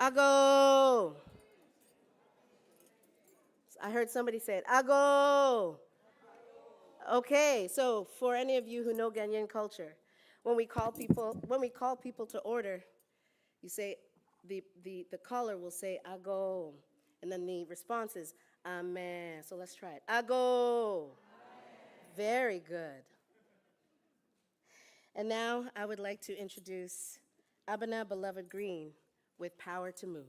Ago. I heard somebody say it. Ago. Okay, so for any of you who know Ghanaian culture, when we call people to order, you say the caller will say ago, and then the response is amen. So let's try it. Ago. Very good. And now I would like to introduce Abena Beloved Green with Power to Move.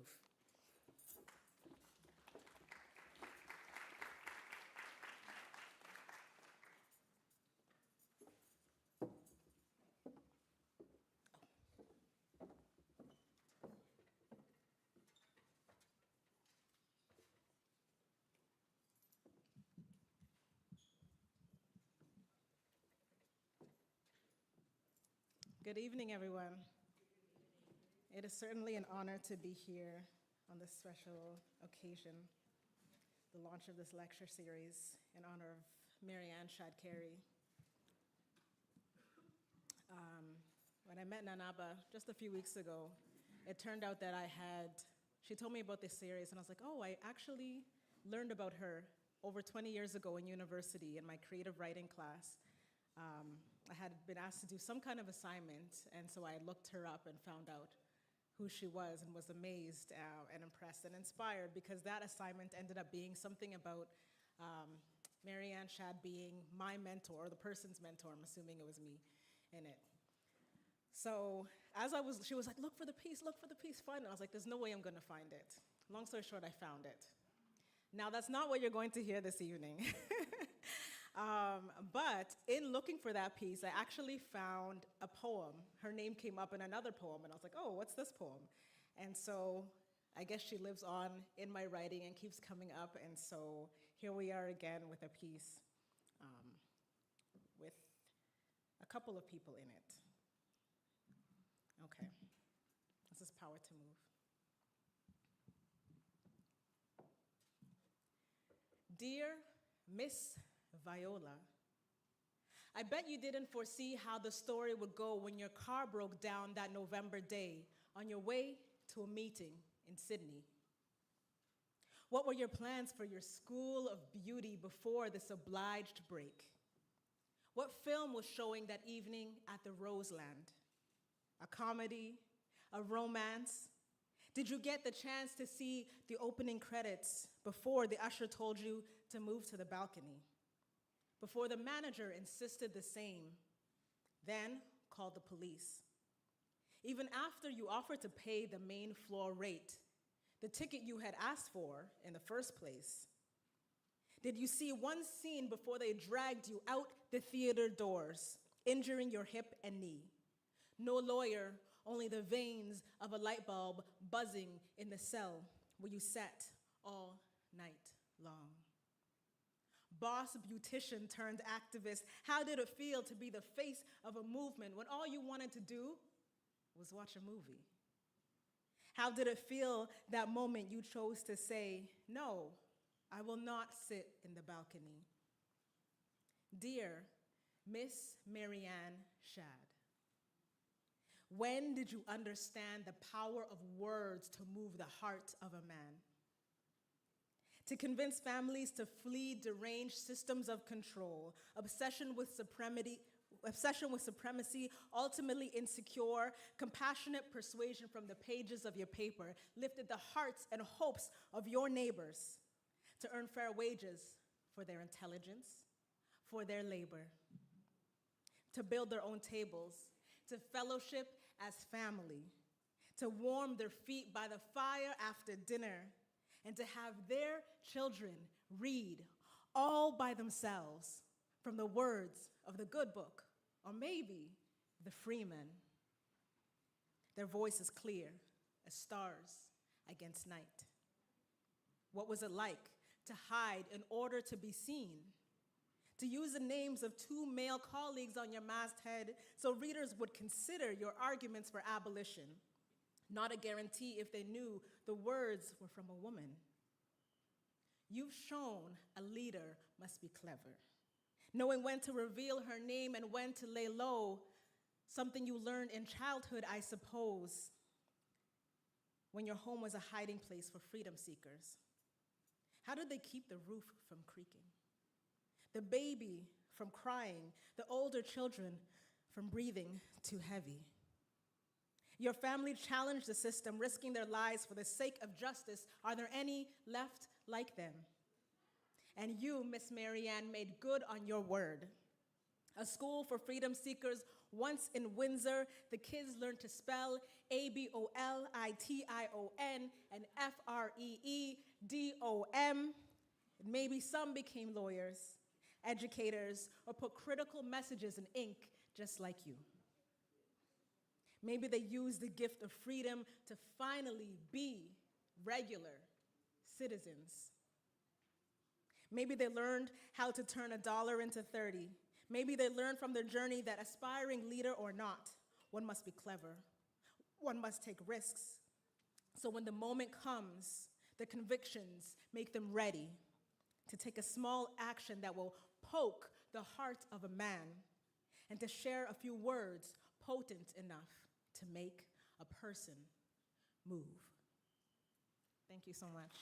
Good evening, everyone. It is certainly an honor to be here on this special occasion, the launch of this lecture series in honor of Mary Ann Shadd Cary. When I met Nanaba just a few weeks ago, it turned out that she told me about this series, and I was like, oh, I actually learned about her over 20 years ago in university in my creative writing class. I had been asked to do some kind of assignment, and so I looked her up and found out who she was and was amazed and impressed and inspired because that assignment ended up being something about Mary Ann Shadd being my mentor, or the person's mentor. I'm assuming it was me in it. So she was like, look for the piece, find it. I was like, there's no way I'm gonna find it. Long story short, I found it. Now, that's not what you're going to hear this evening. But in looking for that piece, I actually found a poem. Her name came up in another poem, and I was like, oh, what's this poem? And so I guess she lives on in my writing and keeps coming up, and so here we are again with a piece with a couple of people in it. Okay, this is Power to Move. Dear Miss Viola, I bet you didn't foresee how the story would go when your car broke down that November day on your way to a meeting in Sydney. What were your plans for your school of beauty before this obliged break? What film was showing that evening at the Roseland? A comedy? A romance? Did you get the chance to see the opening credits before the usher told you to move to the balcony? Before the manager insisted the same, then called the police? Even after you offered to pay the main floor rate, the ticket you had asked for in the first place? Did you see one scene before they dragged you out the theater doors, injuring your hip and knee? No lawyer, only the veins of a light bulb buzzing in the cell where you sat all night long. Boss beautician turned activist, how did it feel to be the face of a movement when all you wanted to do was watch a movie? How did it feel that moment you chose to say, no, I will not sit in the balcony? Dear Miss Mary Ann Shadd, when did you understand the power of words to move the heart of a man? To convince families to flee deranged systems of control, obsession with supremacy, ultimately insecure, compassionate persuasion from the pages of your paper lifted the hearts and hopes of your neighbors to earn fair wages for their intelligence, for their labor, to build their own tables, to fellowship as family, to warm their feet by the fire after dinner, and to have their children read all by themselves from the words of the good book, or maybe the Freeman. Their voice is clear as stars against night. What was it like to hide in order to be seen? To use the names of two male colleagues on your masthead so readers would consider your arguments for abolition. Not a guarantee if they knew the words were from a woman. You've shown a leader must be clever, knowing when to reveal her name and when to lay low, something you learned in childhood, I suppose. when your home was a hiding place for freedom seekers? How did they keep the roof from creaking? The baby from crying, the older children from breathing too heavy. Your family challenged the system, risking their lives for the sake of justice. Are there any left like them? And you, Miss Mary Ann, made good on your word. A school for freedom seekers. Once in Windsor, the kids learned to spell ABOLITION and FREEDOM. Maybe some became lawyers, educators, or put critical messages in ink just like you. Maybe they used the gift of freedom to finally be regular citizens. Maybe they learned how to turn $1 into 30. Maybe they learned from their journey that aspiring leader or not, one must be clever. One must take risks. So when the moment comes, the convictions make them ready to take a small action that will poke the heart of a man and to share a few words potent enough to make a person move. Thank you so much.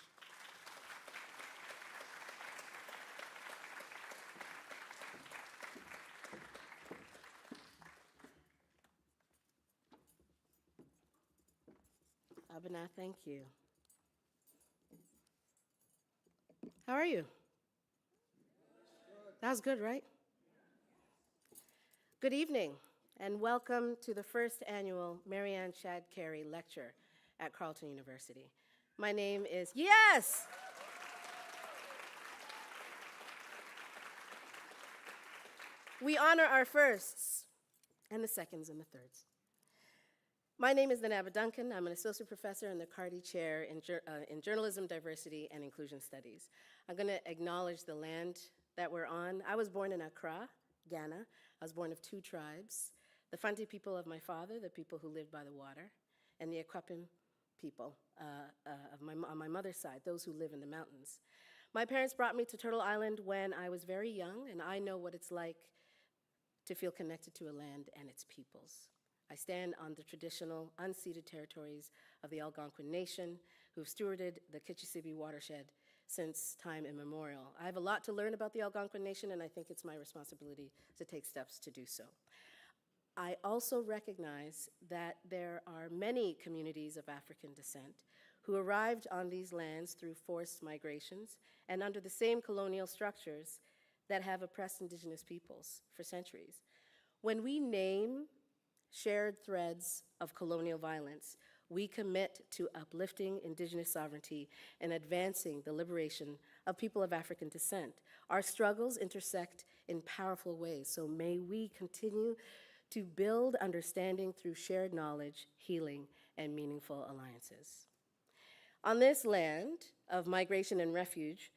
Abena, thank you. How are you? That was good, right? Good evening, and welcome to the first annual Mary Ann Shadd Cary Lecture at Carleton University. My name is, yes! We honor our firsts and the seconds and the thirds. My name is Danaba Duncan. I'm an associate professor in the Carty Chair in Journalism, Diversity, and Inclusion Studies. I'm going to acknowledge the land that we're on. I was born in Accra, Ghana. I was born of two tribes, the Fanti people of my father, the people who lived by the water, and the Akwapim people on my mother's side, those who live in the mountains. My parents brought me to Turtle Island when I was very young, and I know what it's like to feel connected to a land and its peoples. I stand on the traditional, unceded territories of the Algonquin Nation, who've stewarded the Kichisibi watershed since time immemorial. I have a lot to learn about the Algonquin Nation, and I think it's my responsibility to take steps to do so. I also recognize that there are many communities of African descent who arrived on these lands through forced migrations and under the same colonial structures that have oppressed indigenous peoples for centuries. When we name shared threads of colonial violence, we commit to uplifting indigenous sovereignty and advancing the liberation of people of African descent. Our struggles intersect in powerful ways, so may we continue to build understanding through shared knowledge, healing, and meaningful alliances. On this land of migration and refuge,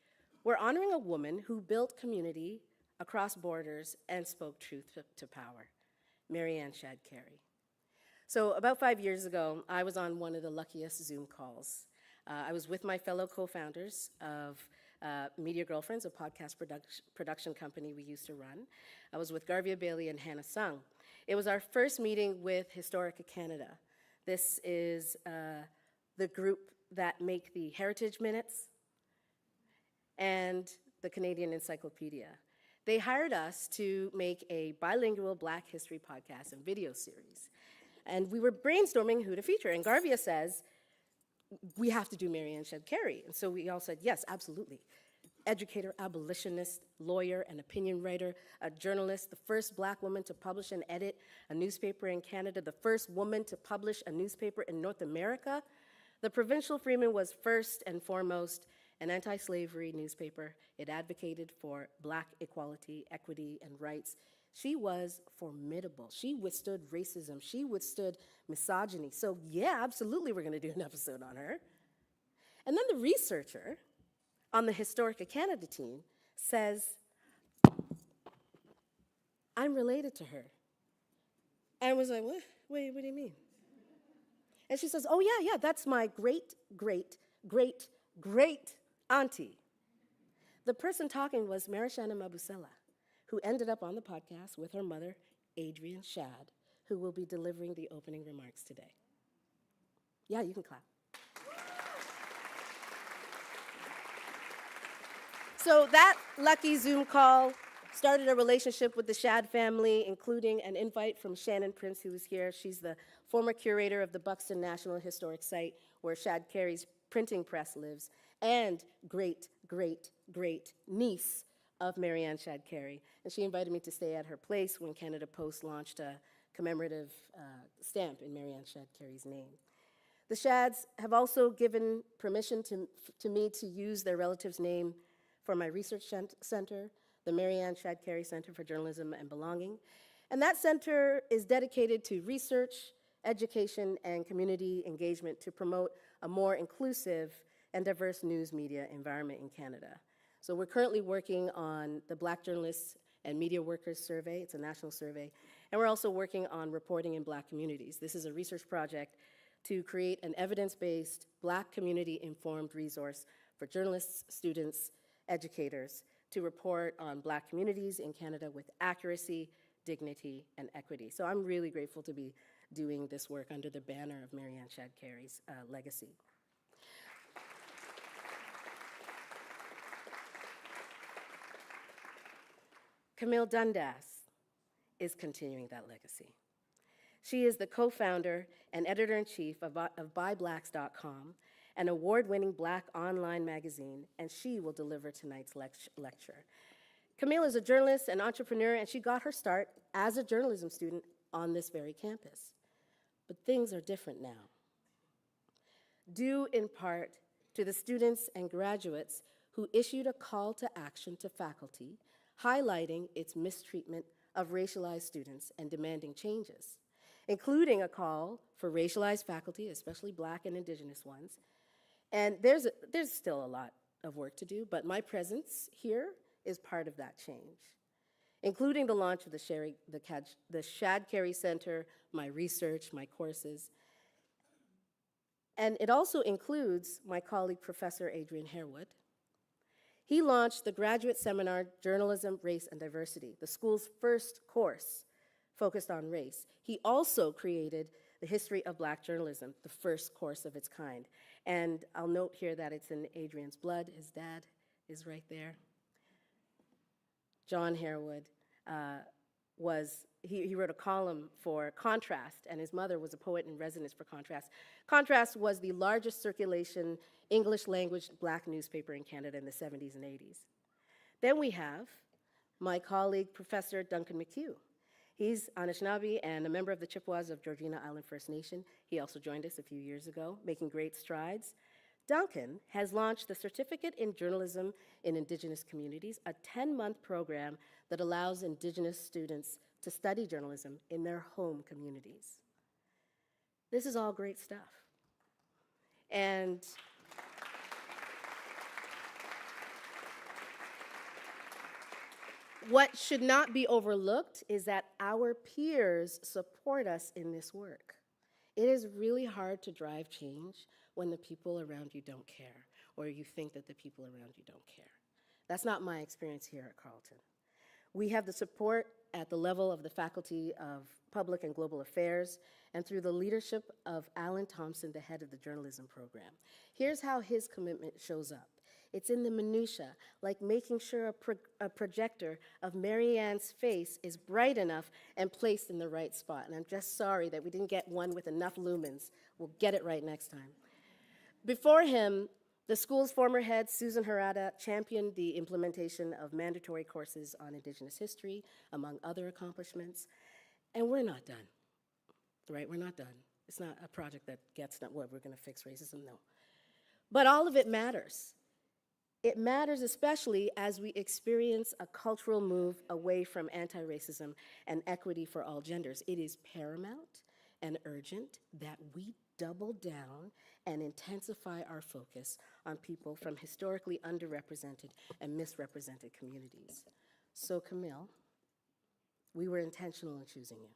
we're honoring a woman who built community across borders and spoke truth to power, Mary Ann Shadd Cary. So about 5 years ago, I was on one of the luckiest Zoom calls. I was with my fellow co-founders of Media Girlfriends, a podcast production company we used to run. I was with Garvia Bailey and Hannah Sung. It was our first meeting with Historica Canada. This is the group that make the Heritage Minutes and the Canadian Encyclopedia. They hired us to make a bilingual Black history podcast and video series. And we were brainstorming who to feature. And Garvia says, we have to do Mary Ann Shadd Cary. And so we all said, yes, absolutely. Educator, abolitionist, lawyer, and opinion writer, a journalist, the first Black woman to publish and edit a newspaper in Canada, the first woman to publish a newspaper in North America. The Provincial Freeman was first and foremost an anti-slavery newspaper. It advocated for Black equality, equity, and rights. She was formidable. She withstood racism. She withstood misogyny. So yeah, absolutely we're gonna do an episode on her. And then the researcher on the Historica Canada team says, I'm related to her. And I was like, what? Wait, what do you mean? And she says, oh yeah, that's my great, great, great, great auntie. The person talking was Marishana Mabusela, who ended up on the podcast with her mother, Adrienne Shadd, who will be delivering the opening remarks today. Yeah, you can clap. So that lucky Zoom call started a relationship with the Shadd family, including an invite from Shannon Prince, who was here. She's the former curator of the Buxton National Historic Site, where Shadd Cary's printing press lives, and great, great, great niece of Mary Ann Shadd Cary. And she invited me to stay at her place when Canada Post launched a commemorative stamp in Mary Ann Shadd Cary's name. The Shadds have also given permission to me to use their relative's name for my research center, the Mary Ann Shadd Cary Center for Journalism and Belonging. And that center is dedicated to research, education, and community engagement to promote a more inclusive and diverse news media environment in Canada. So we're currently working on the Black Journalists and Media Workers Survey. It's a national survey. And we're also working on reporting in Black communities. This is a research project to create an evidence-based, Black community-informed resource for journalists, students, educators to report on Black communities in Canada with accuracy, dignity, and equity. So I'm really grateful to be doing this work under the banner of Mary Ann Shadd Cary's legacy. Camille Dundas is continuing that legacy. She is the co-founder and editor-in-chief of BuyBlacks.com, an award-winning Black online magazine, and she will deliver tonight's lecture. Camille is a journalist and entrepreneur, and she got her start as a journalism student on this very campus. But things are different now, due in part to the students and graduates who issued a call to action to faculty, highlighting its mistreatment of racialized students and demanding changes, including a call for racialized faculty, especially Black and Indigenous ones. And there's still a lot of work to do, but my presence here is part of that change, including the launch of the Shadd Cary Center, my research, my courses. And it also includes my colleague, Professor Adrienne Shadd. He launched the graduate seminar, Journalism, Race, and Diversity, the school's first course focused on race. He also created the History of Black Journalism, the first course of its kind. And I'll note here that it's in Adrienne's blood. His dad is right there. John Harewood he wrote a column for Contrast, and his mother was a poet in residence for Contrast. Contrast was the largest circulation English language Black newspaper in Canada in the 70s and 80s. Then we have my colleague, Professor Duncan McHugh. He's Anishinaabe and a member of the Chippewas of Georgina Island First Nation. He also joined us a few years ago, making great strides. Duncan has launched the Certificate in Journalism in Indigenous Communities, a 10-month program that allows Indigenous students to study journalism in their home communities. This is all great stuff. And what should not be overlooked is that our peers support us in this work. It is really hard to drive change when the people around you don't care, or you think that the people around you don't care. That's not my experience here at Carleton. We have the support at the level of the Faculty of Public and Global Affairs and through the leadership of Alan Thompson, the head of the journalism program. Here's how his commitment shows up. It's in the minutia, like making sure a projector of Mary Ann's face is bright enough and placed in the right spot. And I'm just sorry that we didn't get one with enough lumens. We'll get it right next time. Before him, the school's former head, Susan Harada, championed the implementation of mandatory courses on Indigenous history, among other accomplishments. And we're not done, right? We're not done. It's not a project that gets done, what, we're gonna fix racism? No. But all of it matters. It matters especially as we experience a cultural move away from anti-racism and equity for all genders. It is paramount and urgent that we double down and intensify our focus on people from historically underrepresented and misrepresented communities. So Camille, we were intentional in choosing you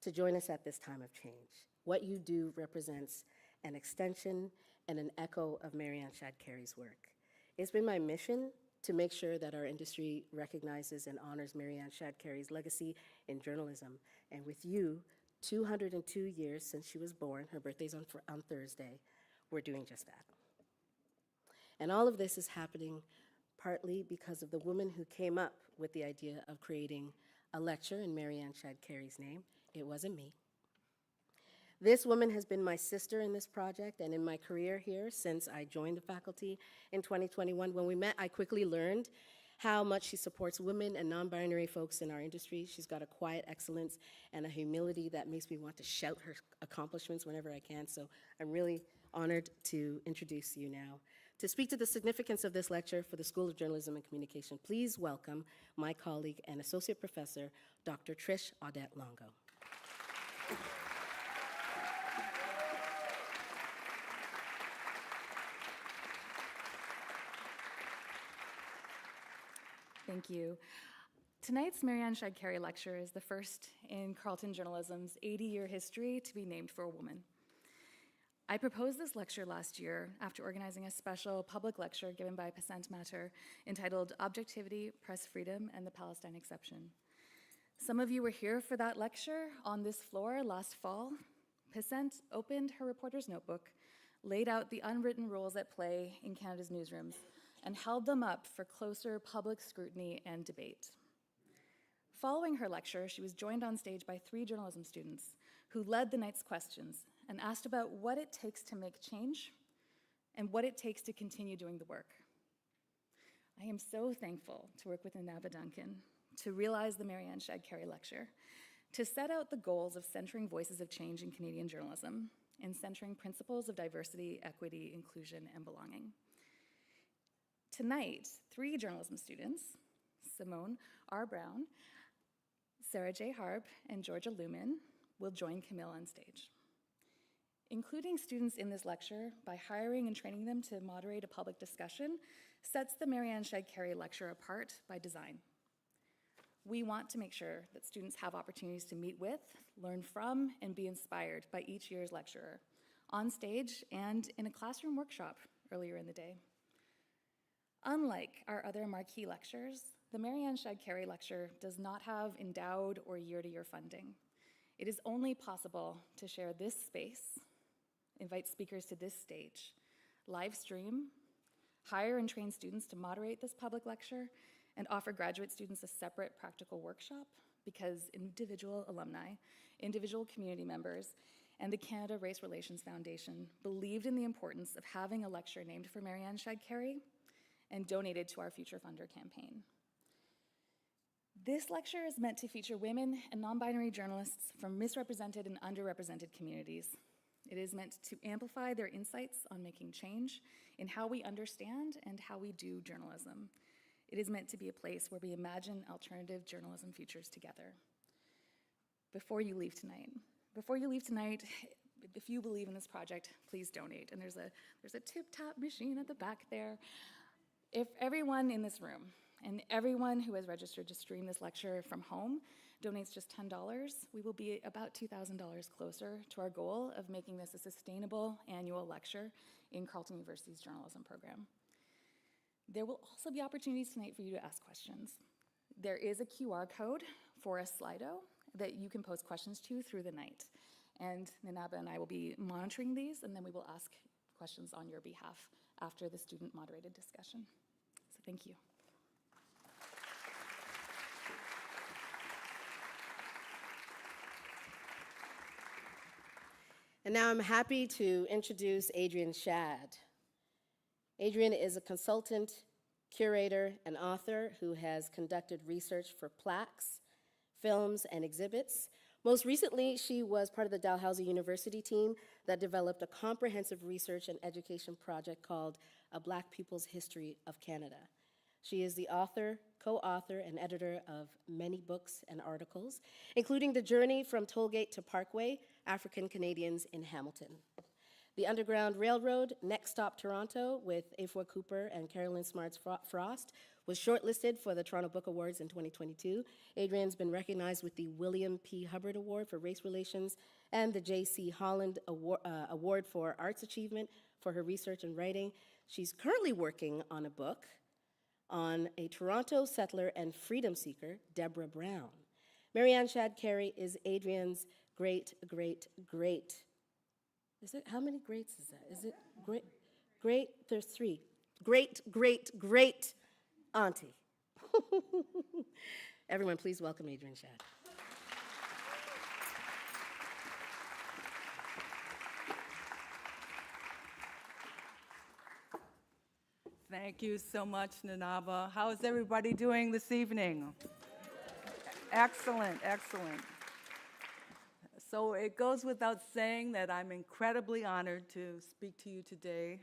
to join us at this time of change. What you do represents an extension and an echo of Mary Ann Shadd Cary's work. It's been my mission to make sure that our industry recognizes and honors Mary Ann Shadd Cary's legacy in journalism. And with you, 202 years since she was born, her birthday's on Thursday, we're doing just that. And all of this is happening partly because of the woman who came up with the idea of creating a lecture in Mary Ann Shadd Cary's name. It wasn't me. This woman has been my sister in this project and in my career here since I joined the faculty in 2021. When we met, I quickly learned how much she supports women and non-binary folks in our industry. She's got a quiet excellence and a humility that makes me want to shout her accomplishments whenever I can. So I'm really honored to introduce you now. To speak to the significance of this lecture for the School of Journalism and Communication, please welcome my colleague and associate professor, Dr. Trish Audette Longo. Thank you. Tonight's Mary Ann Shadd Cary lecture is the first in Carleton journalism's 80-year history to be named for a woman. I proposed this lecture last year after organizing a special public lecture given by Passant Matter entitled Objectivity, Press Freedom, and the Palestine Exception. Some of you were here for that lecture on this floor last fall. Passant opened her reporter's notebook, laid out the unwritten rules at play in Canada's newsrooms, and held them up for closer public scrutiny and debate. Following her lecture, she was joined on stage by 3 journalism students who led the night's questions and asked about what it takes to make change and what it takes to continue doing the work. I am so thankful to work with Inaba Duncan, to realize the Mary Ann Shadd Cary lecture, to set out the goals of centering voices of change in Canadian journalism and centering principles of diversity, equity, inclusion, and belonging. Tonight, 3 journalism students, Simone R. Brown, Sarah J. Harp, and Georgia Lumen, will join Camille on stage. Including students in this lecture by hiring and training them to moderate a public discussion sets the Mary Ann Shadd Cary lecture apart by design. We want to make sure that students have opportunities to meet with, learn from, and be inspired by each year's lecturer, on stage and in a classroom workshop earlier in the day. Unlike our other marquee lectures, the Mary Ann Shadd Cary lecture does not have endowed or year-to-year funding. It is only possible to share this space, invite speakers to this stage, live stream, hire and train students to moderate this public lecture, and offer graduate students a separate practical workshop because individual alumni, individual community members, and the Canada Race Relations Foundation believed in the importance of having a lecture named for Mary Ann Shadd Cary and donated to our Future Funder campaign. This lecture is meant to feature women and non-binary journalists from misrepresented and underrepresented communities. It is meant to amplify their insights on making change in how we understand and how we do journalism. It is meant to be a place where we imagine alternative journalism futures together. Before you leave tonight, if you believe in this project, please donate. And there's a tip-top machine at the back there. If everyone in this room and everyone who has registered to stream this lecture from home donates just $10, we will be about $2,000 closer to our goal of making this a sustainable annual lecture in Carleton University's journalism program. There will also be opportunities tonight for you to ask questions. There is a QR code for a Slido that you can pose questions to through the night. And Ninaba and I will be monitoring these, and then we will ask questions on your behalf after the student-moderated discussion. So thank you. And now I'm happy to introduce Adrienne Shadd. Adrienne is a consultant, curator, and author who has conducted research for plaques, films, and exhibits. Most recently, she was part of the Dalhousie University team that developed a comprehensive research and education project called A Black People's History of Canada. She is the author, co-author, and editor of many books and articles, including The Journey from Tollgate to Parkway, African Canadians in Hamilton. The Underground Railroad, Next Stop Toronto, with Afua Cooper and Carolyn Smarts Frost, was shortlisted for the Toronto Book Awards in 2022. Adrienne's been recognized with the William P. Hubbard Award for Race Relations and the J.C. Holland Award for Arts Achievement for her research and writing. She's currently working on a book on a Toronto settler and freedom seeker, Deborah Brown. Mary Ann Shadd Cary is Adrienne's great, is it, how many greats is that? Is it great? There's 3. great auntie. Everyone, please welcome Adrienne Shadd. Thank you so much, Nanaba. How is everybody doing this evening? Excellent, excellent. So it goes without saying that I'm incredibly honored to speak to you today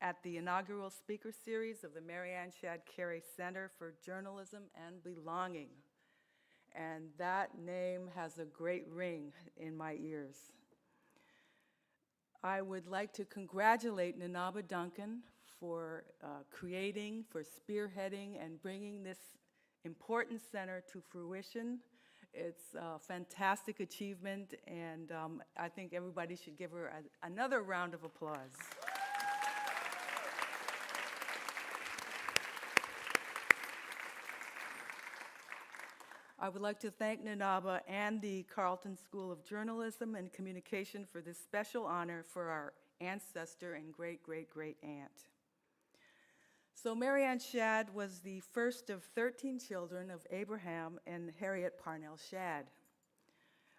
at the inaugural speaker series of the Mary Ann Shadd Cary Center for Journalism and Belonging. And that name has a great ring in my ears. I would like to congratulate Nanaba Duncan for creating, for spearheading, and bringing this important center to fruition. It's a fantastic achievement, and I think everybody should give her another round of applause. I would like to thank Nanaba and the Carleton School of Journalism and Communication for this special honor for our ancestor and great-great-great-aunt. So Mary Ann Shadd was the first of 13 children of Abraham and Harriet Parnell Shadd.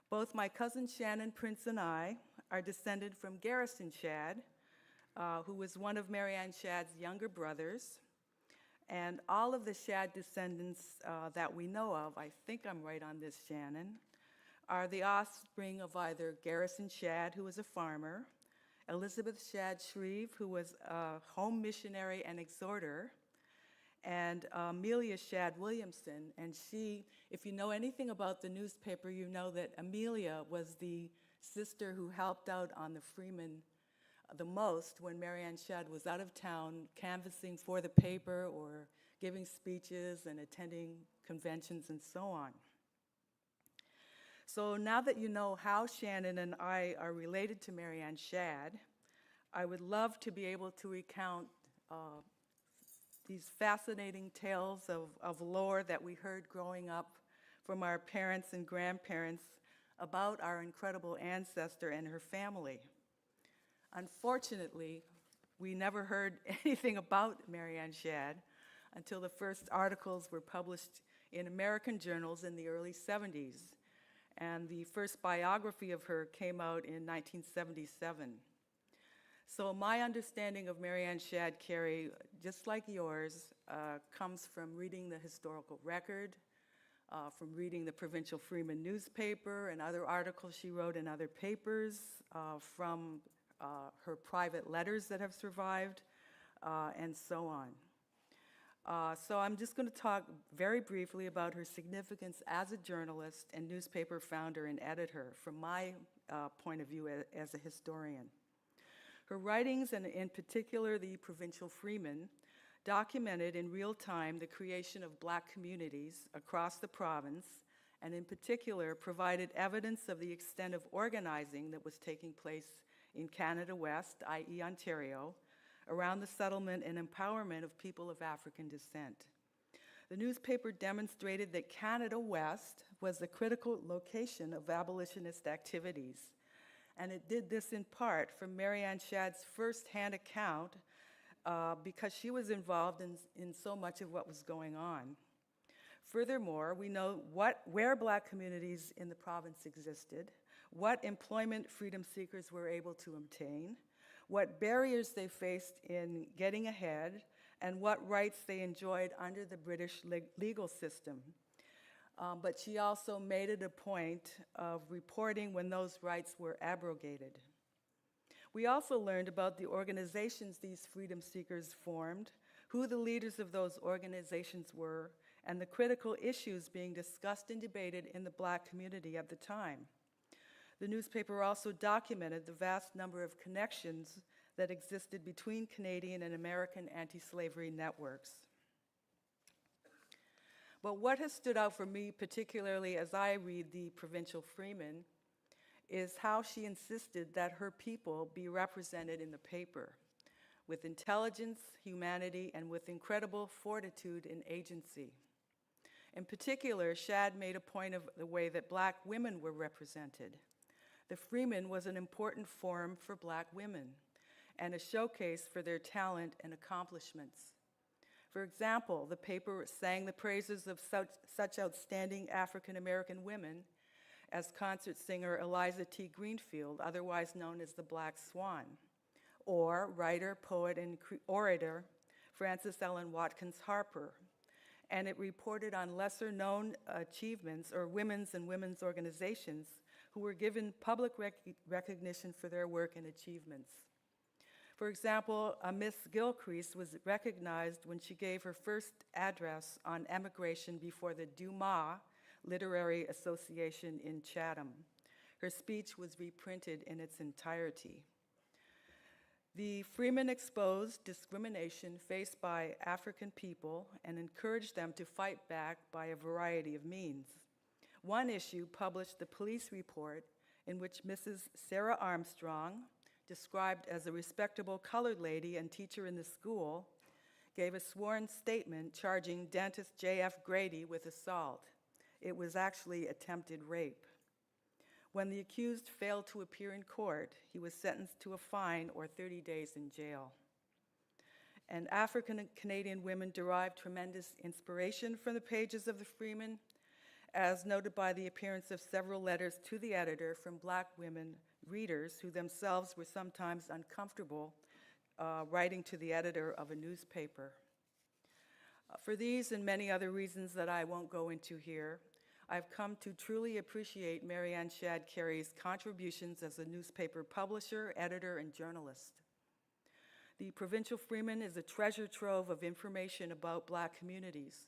Both my cousin Shannon Prince and I are descended from Garrison Shadd, who was one of Mary Ann Shadd's younger brothers. And all of the Shadd descendants that we know of, I think I'm right on this, Shannon, are the offspring of either Garrison Shadd, who was a farmer, Elizabeth Shadd Shreve, who was a home missionary and exhorter, and Amelia Shadd Williamson. And she, if you know anything about the newspaper, you know that Amelia was the sister who helped out on the Freeman the most when Mary Ann Shadd was out of town canvassing for the paper or giving speeches and attending conventions and so on. So now that you know how Shannon and I are related to Mary Ann Shadd, I would love to be able to recount these fascinating tales of lore that we heard growing up from our parents and grandparents about our incredible ancestor and her family. Unfortunately, we never heard anything about Mary Ann Shadd until the first articles were published in American journals in the early 70s. And the first biography of her came out in 1977. So my understanding of Mary Ann Shadd Cary, just like yours, comes from reading the historical record, from reading the Provincial Freeman newspaper and other articles she wrote in other papers, from her private letters that have survived, and so on. So I'm just going to talk very briefly about her significance as a journalist and newspaper founder and editor from my point of view as a historian. Her writings, and in particular the Provincial Freeman, documented in real time the creation of Black communities across the province, and in particular provided evidence of the extent of organizing that was taking place in Canada West, i.e. Ontario, around the settlement and empowerment of people of African descent. The newspaper demonstrated that Canada West was the critical location of abolitionist activities, and it did this in part from Mary Ann Shadd's first-hand account because she was involved in so much of what was going on. Furthermore, we know where Black communities in the province existed, what employment freedom seekers were able to obtain, what barriers they faced in getting ahead, and what rights they enjoyed under the British legal system. But she also made it a point of reporting when those rights were abrogated. We also learned about the organizations these freedom seekers formed, who the leaders of those organizations were, and the critical issues being discussed and debated in the Black community at the time. The newspaper also documented the vast number of connections that existed between Canadian and American anti-slavery networks. But what has stood out for me, particularly as I read the Provincial Freeman, is how she insisted that her people be represented in the paper with intelligence, humanity, and with incredible fortitude and agency. In particular, Shadd made a point of the way that Black women were represented. The Freeman was an important forum for Black women, and a showcase for their talent and accomplishments. For example, the paper sang the praises of such outstanding African American women as concert singer Eliza T. Greenfield, otherwise known as the Black Swan, or writer, poet, and orator Frances Ellen Watkins Harper. And it reported on lesser-known achievements or women's and women's organizations who were given public recognition for their work and achievements. For example, Miss Gilcrease was recognized when she gave her first address on emigration before the Dumas Literary Association in Chatham. Her speech was reprinted in its entirety. The Freeman exposed discrimination faced by African people and encouraged them to fight back by a variety of means. One issue published the police report in which Mrs. Sarah Armstrong, described as a respectable colored lady and teacher in the school, gave a sworn statement charging dentist J.F. Grady with assault. It was actually attempted rape. When the accused failed to appear in court, he was sentenced to a fine or 30 days in jail. And African Canadian women derived tremendous inspiration from the pages of the Freeman, as noted by the appearance of several letters to the editor from Black women readers who themselves were sometimes uncomfortable writing to the editor of a newspaper. For these and many other reasons that I won't go into here, I've come to truly appreciate Mary Ann Shadd Cary's contributions as a newspaper publisher, editor, and journalist. The Provincial Freeman is a treasure trove of information about Black communities,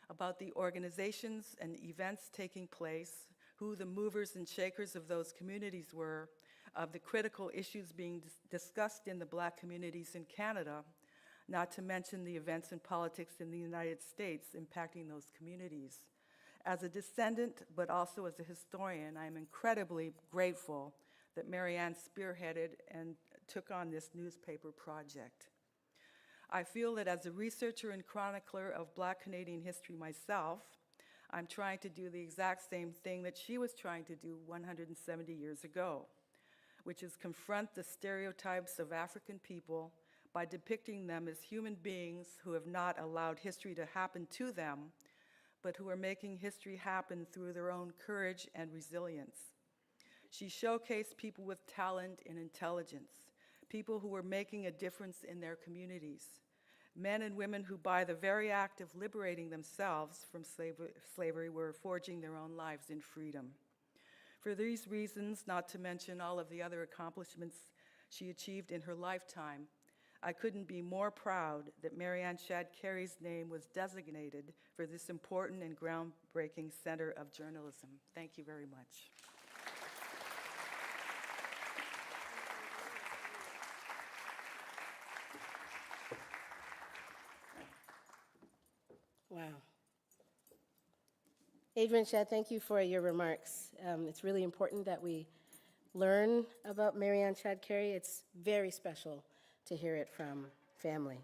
about the organizations and events taking place, who the movers and shakers of those communities were, of the critical issues being discussed in the Black communities in Canada, not to mention the events and politics in the United States impacting those communities. As a descendant, but also as a historian, I am incredibly grateful that Mary Ann spearheaded and took on this newspaper project. I feel that as a researcher and chronicler of Black Canadian history myself, I'm trying to do the exact same thing that she was trying to do 170 years ago, which is confront the stereotypes of African people by depicting them as human beings who have not allowed history to happen to them, but who are making history happen through their own courage and resilience. She showcased people with talent and intelligence, people who were making a difference in their communities, men and women who, by the very act of liberating themselves from slavery, were forging their own lives in freedom. For these reasons, not to mention all of the other accomplishments she achieved in her lifetime, I couldn't be more proud that Mary Ann Shadd Cary's name was designated for this important and groundbreaking center of journalism. Thank you very much. Wow. Adrienne Shadd, thank you for your remarks. It's really important that we learn about Mary Ann Shadd Cary. It's very special to hear it from family.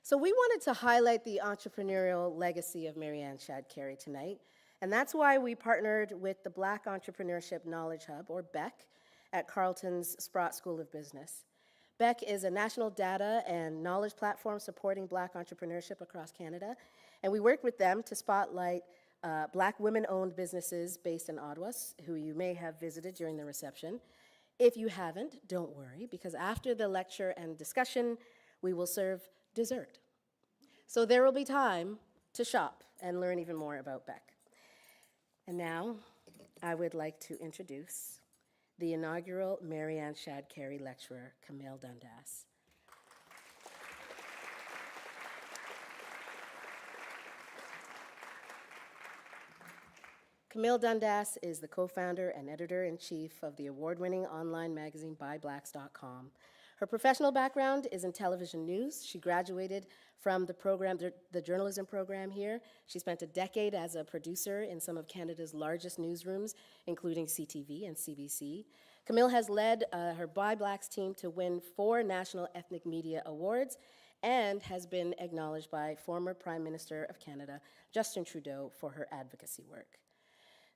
So we wanted to highlight the entrepreneurial legacy of Mary Ann Shadd Cary tonight, and that's why we partnered with the Black Entrepreneurship Knowledge Hub, or BEC, at Carleton's Sprott School of Business. BEC is a national data and knowledge platform supporting Black entrepreneurship across Canada, and we worked with them to spotlight Black women-owned businesses based in Ottawa, who you may have visited during the reception. If you haven't, don't worry, because after the lecture and discussion, we will serve dessert. So there will be time to shop and learn even more about BEC. And now, I would like to introduce the inaugural Mary Ann Shadd Cary lecturer, Camille Dundas. Camille Dundas is the co-founder and editor-in-chief of the award-winning online magazine ByBlacks.com. Her professional background is in television news. She graduated from the journalism program here. She spent a decade as a producer in some of Canada's largest newsrooms, including CTV and CBC. Camille has led her By Blacks team to win 4 National Ethnic Media Awards and has been acknowledged by former Prime Minister of Canada, Justin Trudeau, for her advocacy work.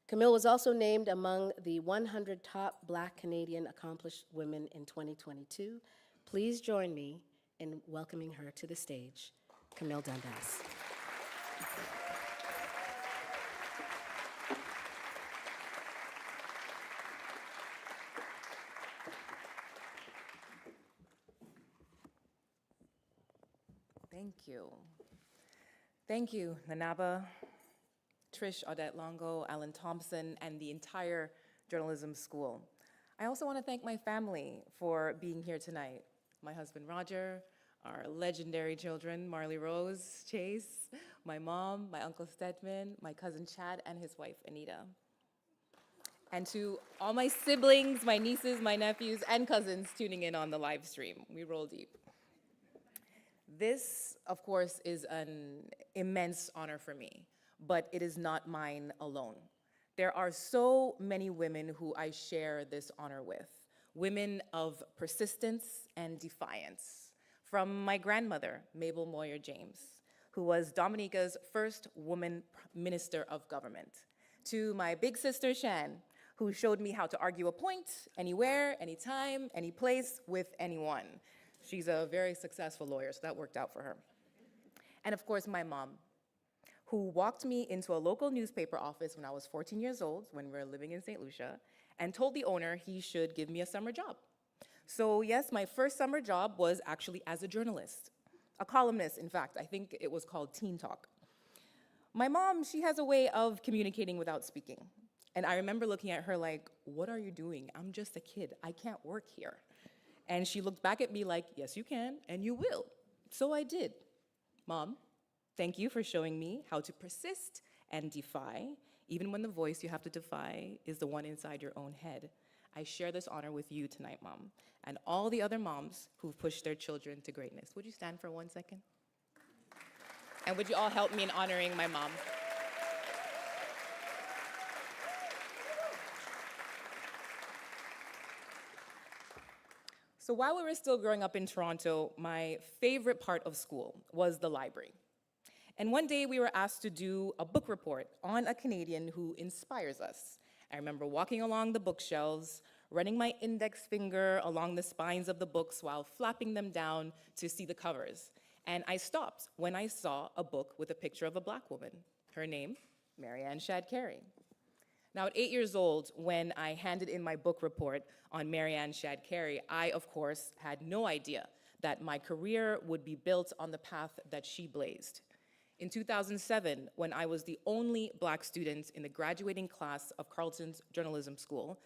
Camille was also named among the 100 top Black Canadian accomplished women in 2022, Please join me in welcoming her to the stage, Camille Dundas. Thank you. Thank you, Nanaba, Trish, Audette Longo, Alan Thompson, and the entire journalism school. I also want to thank my family for being here tonight. My husband, Roger, our legendary children, Marley Rose, Chase, my mom, my uncle Stedman, my cousin Chad, and his wife, Anita. And to all my siblings, my nieces, my nephews, and cousins tuning in on the live stream. We roll deep. This, of course, is an immense honor for me, but it is not mine alone. There are so many women who I share this honor with, women of persistence and defiance. From my grandmother, Mabel Moyer James, who was Dominica's first woman minister of government, to my big sister, Shan, who showed me how to argue a point anywhere, anytime, any place, with anyone. She's a very successful lawyer, so that worked out for her. And of course, my mom, who walked me into a local newspaper office when I was 14 years old, when we were living in St. Lucia, and told the owner he should give me a summer job. So yes, my first summer job was actually as a journalist, a columnist, in fact. I think it was called Teen Talk. My mom, she has a way of communicating without speaking. And I remember looking at her like, what are you doing? I'm just a kid. I can't work here. And she looked back at me like, yes, you can, and you will. So I did. Mom, thank you for showing me how to persist and defy, even when the voice you have to defy is the one inside your own head. I share this honor with you tonight, Mom, and all the other moms who've pushed their children to greatness. Would you stand for 1 second? And would you all help me in honoring my mom? So while we were still growing up in Toronto, my favorite part of school was the library. And one day we were asked to do a book report on a Canadian who inspires us. I remember walking along the bookshelves, running my index finger along the spines of the books while flapping them down to see the covers. And I stopped when I saw a book with a picture of a Black woman. Her name, Mary Ann Shadd Cary. Now, at 8 years old, when I handed in my book report on Mary Ann Shadd Cary, I, of course, had no idea that my career would be built on the path that she blazed. In 2007, when I was the only Black student in the graduating class of Carleton's journalism school,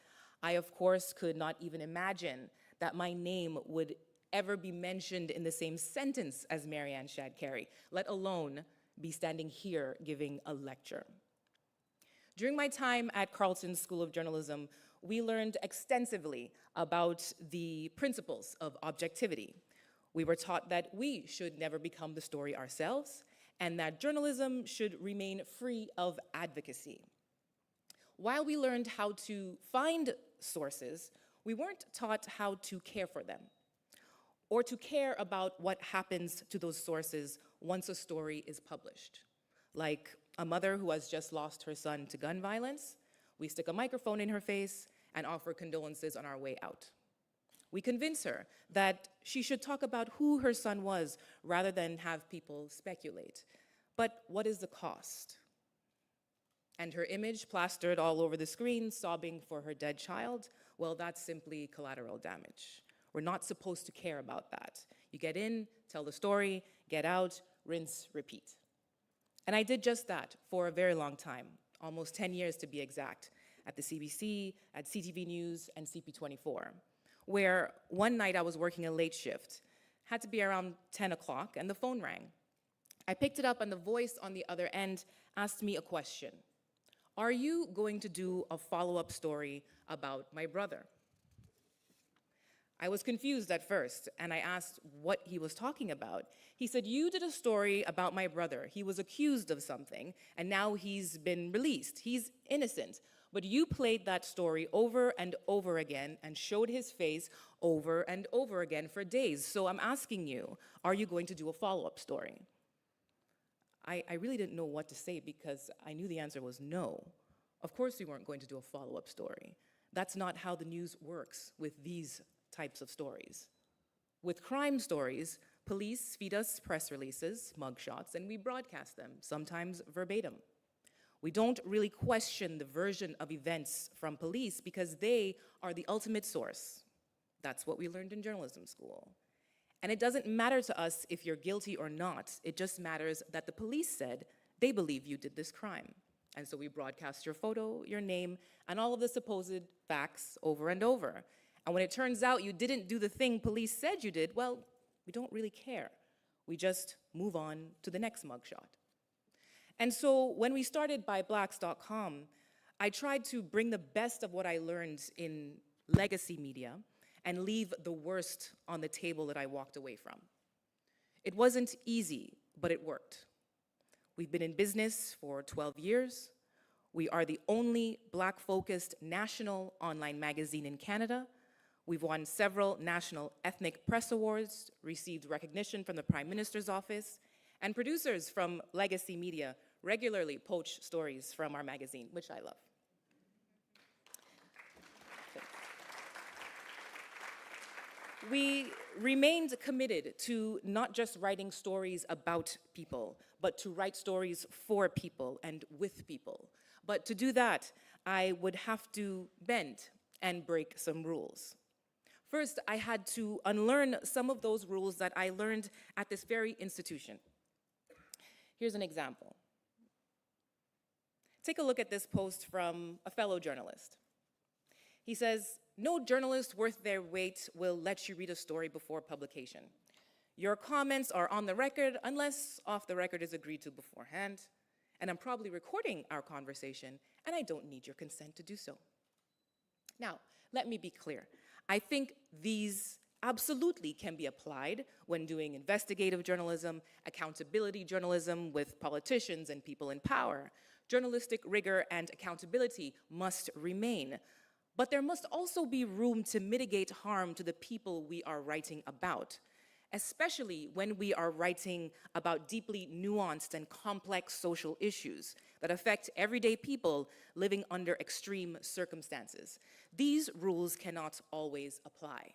I, of course, could not even imagine that my name would ever be mentioned in the same sentence as Mary Ann Shadd Cary, let alone be standing here giving a lecture. During my time at Carleton School of Journalism, we learned extensively about the principles of objectivity. We were taught that we should never become the story ourselves, and that journalism should remain free of advocacy. While we learned how to find sources, we weren't taught how to care for them, or to care about what happens to those sources once a story is published. Like a mother who has just lost her son to gun violence, we stick a microphone in her face and offer condolences on our way out. We convince her that she should talk about who her son was rather than have people speculate. But what is the cost? And her image plastered all over the screen, sobbing for her dead child, well, that's simply collateral damage. We're not supposed to care about that. You get in, tell the story, get out, rinse, repeat. And I did just that for a very long time, almost 10 years to be exact, at the CBC, at CTV News, and CP24, where one night I was working a late shift, had to be around 10 o'clock, and the phone rang. I picked it up, and the voice on the other end asked me a question. Are you going to do a follow-up story about my brother? I was confused at first, and I asked what he was talking about. He said, you did a story about my brother. He was accused of something, and now he's been released. He's innocent. But you played that story over and over again and showed his face over and over again for days. So I'm asking you, are you going to do a follow-up story? I really didn't know what to say because I knew the answer was no. Of course we weren't going to do a follow-up story. That's not how the news works with these types of stories. With crime stories, police feed us press releases, mugshots, and we broadcast them, sometimes verbatim. We don't really question the version of events from police because they are the ultimate source. That's what we learned in journalism school. And it doesn't matter to us if you're guilty or not. It just matters that the police said they believe you did this crime. And so we broadcast your photo, your name, and all of the supposed facts over and over. And when it turns out you didn't do the thing police said you did, well, we don't really care. We just move on to the next mugshot. And so when we started ByBlacks.com, I tried to bring the best of what I learned in legacy media and leave the worst on the table that I walked away from. It wasn't easy, but it worked. We've been in business for 12 years. We are the only Black-focused national online magazine in Canada. We've won several national ethnic press awards, received recognition from the Prime Minister's office, and producers from legacy media regularly poach stories from our magazine, which I love. We remained committed to not just writing stories about people, but to write stories for people and with people. But to do that, I would have to bend and break some rules. First, I had to unlearn some of those rules that I learned at this very institution. Here's an example. Take a look at this post from a fellow journalist. He says, "No journalist worth their weight will let you read a story before publication. Your comments are on the record unless off the record is agreed to beforehand, and I'm probably recording our conversation, and I don't need your consent to do so." Now, let me be clear. I think these absolutely can be applied when doing investigative journalism, accountability journalism with politicians and people in power. Journalistic rigor and accountability must remain. But there must also be room to mitigate harm to the people we are writing about, especially when we are writing about deeply nuanced and complex social issues that affect everyday people living under extreme circumstances. These rules cannot always apply.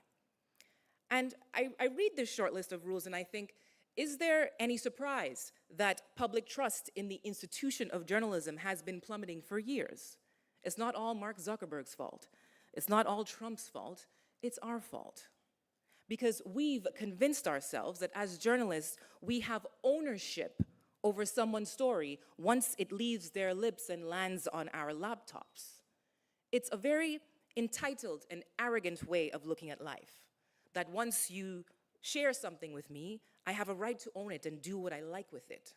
And I read this short list of rules and I think, is there any surprise that public trust in the institution of journalism has been plummeting for years? It's not all Mark Zuckerberg's fault. It's not all Trump's fault. It's our fault. Because we've convinced ourselves that as journalists, we have ownership over someone's story once it leaves their lips and lands on our laptops. It's a very entitled and arrogant way of looking at life, that once you share something with me, I have a right to own it and do what I like with it.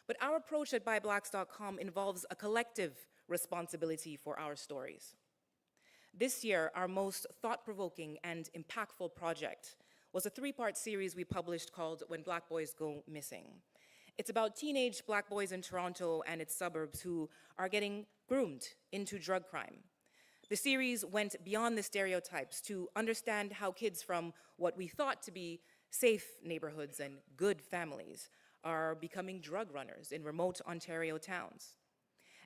But our approach at ByBlacks.com involves a collective responsibility for our stories. This year, our most thought-provoking and impactful project was a 3-part series we published called When Black Boys Go Missing. It's about teenage Black boys in Toronto and its suburbs who are getting groomed into drug crime. The series went beyond the stereotypes to understand how kids from what we thought to be safe neighborhoods and good families are becoming drug runners in remote Ontario towns,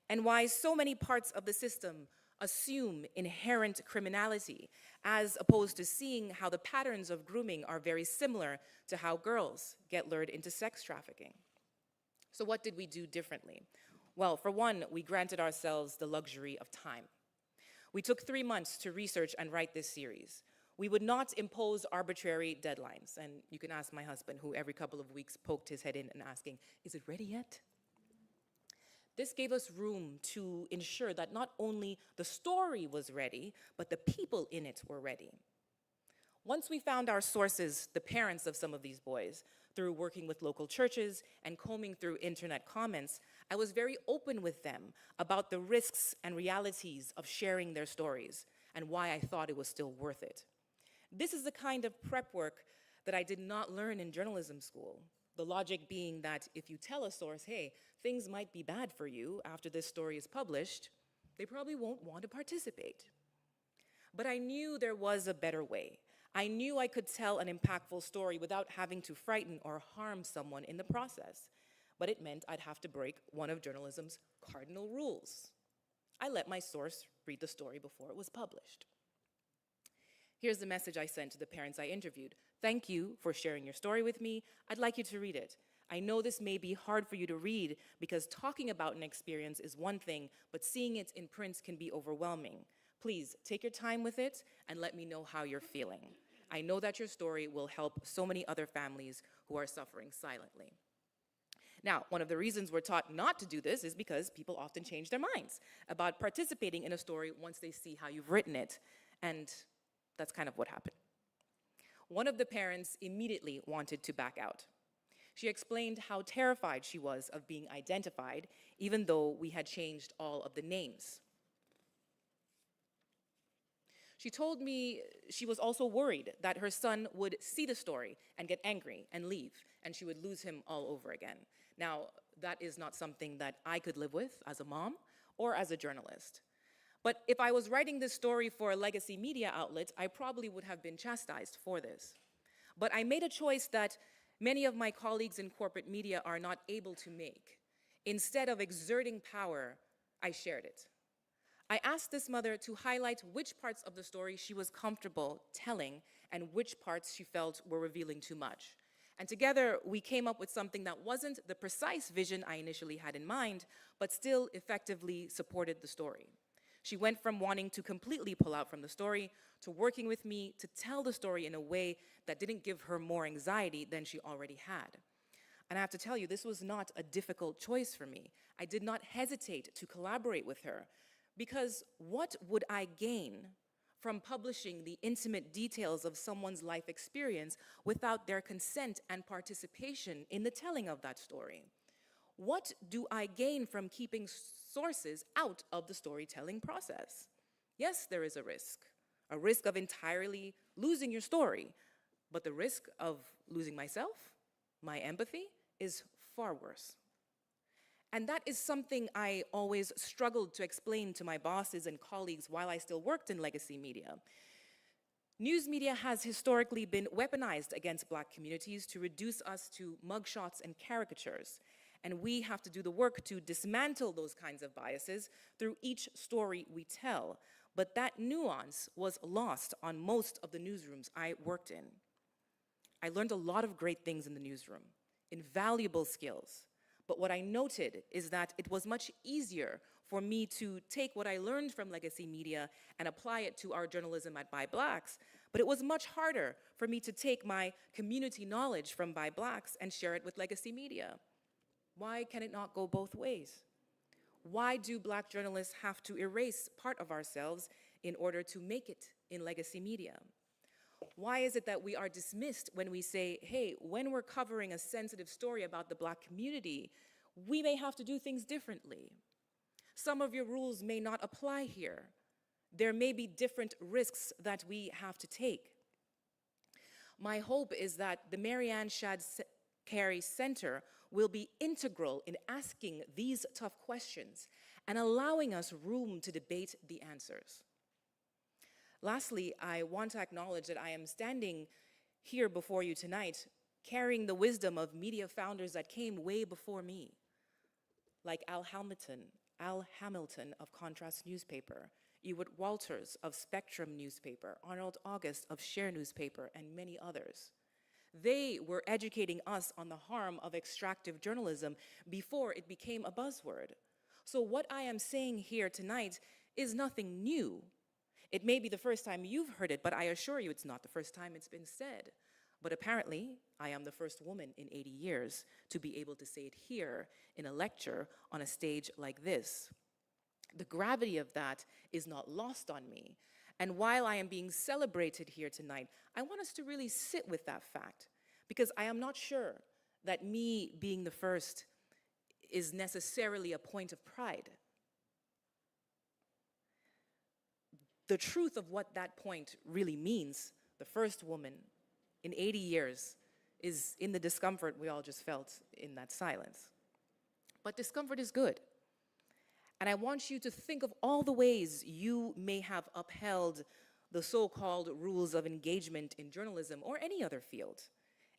and why so many parts of the system assume inherent criminality, as opposed to seeing how the patterns of grooming are very similar to how girls get lured into sex trafficking. So what did we do differently? Well, for one, we granted ourselves the luxury of time. We took 3 months to research and write this series. We would not impose arbitrary deadlines, and you can ask my husband, who every couple of weeks poked his head in and asking, "Is it ready yet?" This gave us room to ensure that not only the story was ready, but the people in it were ready. Once we found our sources, the parents of some of these boys, through working with local churches and combing through internet comments, I was very open with them about the risks and realities of sharing their stories and why I thought it was still worth it. This is the kind of prep work that I did not learn in journalism school. The logic being that if you tell a source, hey, things might be bad for you after this story is published, they probably won't want to participate. But I knew there was a better way. I knew I could tell an impactful story without having to frighten or harm someone in the process. But it meant I'd have to break one of journalism's cardinal rules. I let my source read the story before it was published. Here's the message I sent to the parents I interviewed. Thank you for sharing your story with me. I'd like you to read it. I know this may be hard for you to read because talking about an experience is one thing, but seeing it in print can be overwhelming. Please take your time with it and let me know how you're feeling. I know that your story will help so many other families who are suffering silently. Now, one of the reasons we're taught not to do this is because people often change their minds about participating in a story once they see how you've written it, and that's kind of what happened. One of the parents immediately wanted to back out. She explained how terrified she was of being identified, even though we had changed all of the names. She told me she was also worried that her son would see the story and get angry and leave, and she would lose him all over again. Now, that is not something that I could live with as a mom or as a journalist. But if I was writing this story for a legacy media outlet, I probably would have been chastised for this. But I made a choice that many of my colleagues in corporate media are not able to make. Instead of exerting power, I shared it. I asked this mother to highlight which parts of the story she was comfortable telling and which parts she felt were revealing too much. And together, we came up with something that wasn't the precise vision I initially had in mind, but still effectively supported the story. She went from wanting to completely pull out from the story to working with me to tell the story in a way that didn't give her more anxiety than she already had. And I have to tell you, this was not a difficult choice for me. I did not hesitate to collaborate with her, because what would I gain from publishing the intimate details of someone's life experience without their consent and participation in the telling of that story? What do I gain from keeping sources out of the storytelling process? Yes, there is a risk of entirely losing your story, but the risk of losing myself, my empathy, is far worse. And that is something I always struggled to explain to my bosses and colleagues while I still worked in legacy media. News media has historically been weaponized against Black communities to reduce us to mugshots and caricatures. And we have to do the work to dismantle those kinds of biases through each story we tell. But that nuance was lost on most of the newsrooms I worked in. I learned a lot of great things in the newsroom, invaluable skills. But what I noted is that it was much easier for me to take what I learned from legacy media and apply it to our journalism at By Blacks, but it was much harder for me to take my community knowledge from By Blacks and share it with legacy media. Why can it not go both ways? Why do Black journalists have to erase part of ourselves in order to make it in legacy media? Why is it that we are dismissed when we say, hey, when we're covering a sensitive story about the Black community, we may have to do things differently? Some of your rules may not apply here. There may be different risks that we have to take. My hope is that the Mary Ann Shadd Cary Center will be integral in asking these tough questions and allowing us room to debate the answers. Lastly, I want to acknowledge that I am standing here before you tonight carrying the wisdom of media founders that came way before me, like Al Hamilton of Contrast newspaper, Ewart Walters of Spectrum newspaper, Arnold August of Share newspaper, and many others. They were educating us on the harm of extractive journalism before it became a buzzword. So what I am saying here tonight is nothing new. It may be the first time you've heard it, but I assure you it's not the first time it's been said. But apparently, I am the first woman in 80 years to be able to say it here in a lecture on a stage like this. The gravity of that is not lost on me. And while I am being celebrated here tonight, I want us to really sit with that fact, because I am not sure that me being the first is necessarily a point of pride. The truth of what that point really means, the first woman in 80 years, is in the discomfort we all just felt in that silence. But discomfort is good. And I want you to think of all the ways you may have upheld the so-called rules of engagement in journalism or any other field,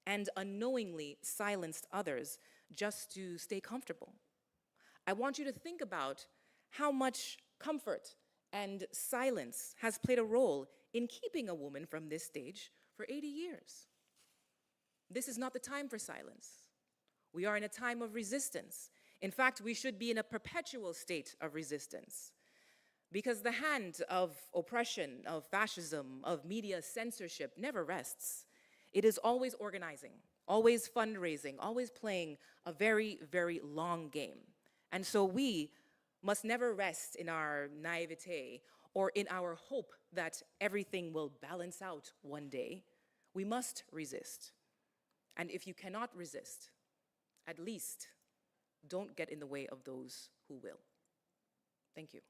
and unknowingly silenced others just to stay comfortable. I want you to think about how much comfort and silence has played a role in keeping a woman from this stage for 80 years. This is not the time for silence. We are in a time of resistance. In fact, we should be in a perpetual state of resistance, because the hand of oppression, of fascism, of media censorship never rests. It is always organizing, always fundraising, always playing a very, very long game. And so we must never rest in our naivete or in our hope that everything will balance out one day. We must resist. And if you cannot resist, at least don't get in the way of those who will. Thank you.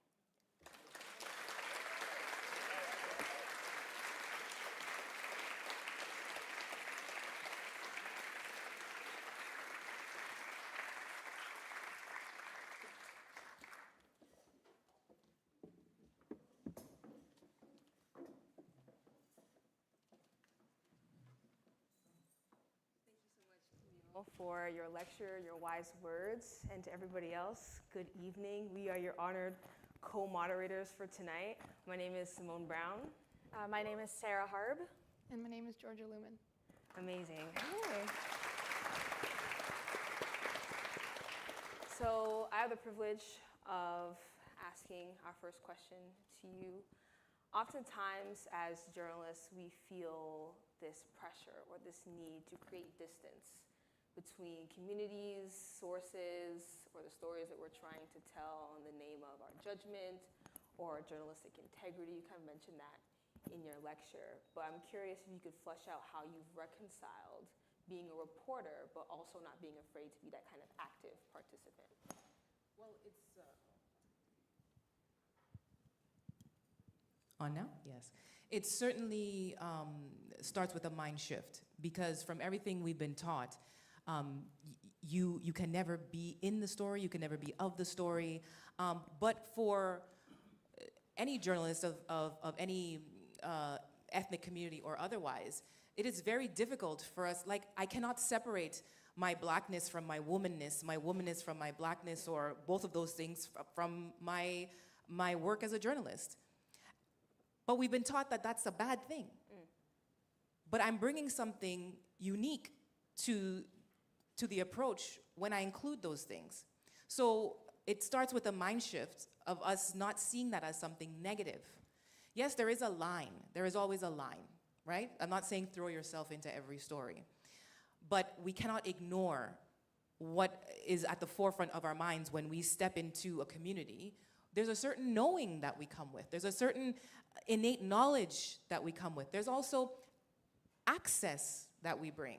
For your lecture, your wise words, and to everybody else, good evening. We are your honored co-moderators for tonight. My name is Simone Brown. My name is Sarah Harb. And my name is Georgia Lumen. Amazing. Hey. So I have the privilege of asking our first question to you. Oftentimes, as journalists, we feel this pressure or this need to create distance between communities, sources, or the stories that we're trying to tell in the name of our judgment or our journalistic integrity. You kind of mentioned that in your lecture, but I'm curious if you could flesh out how you've reconciled being a reporter, but also not being afraid to be that kind of active participant. Well, it's on now? Yes. It certainly starts with a mind shift, because from everything we've been taught, you can never be in the story, you can never be of the story. But for any journalist of any ethnic community or otherwise, it is very difficult for us. Like, I cannot separate my blackness from my womanness from my blackness, or both of those things from my work as a journalist. But we've been taught that that's a bad thing. But I'm bringing something unique to the approach when I include those things. So it starts with a mind shift of us not seeing that as something negative. Yes, there is a line. There is always a line, right? I'm not saying throw yourself into every story. But we cannot ignore what is at the forefront of our minds when we step into a community. There's a certain knowing that we come with. There's a certain innate knowledge that we come with. There's also access that we bring.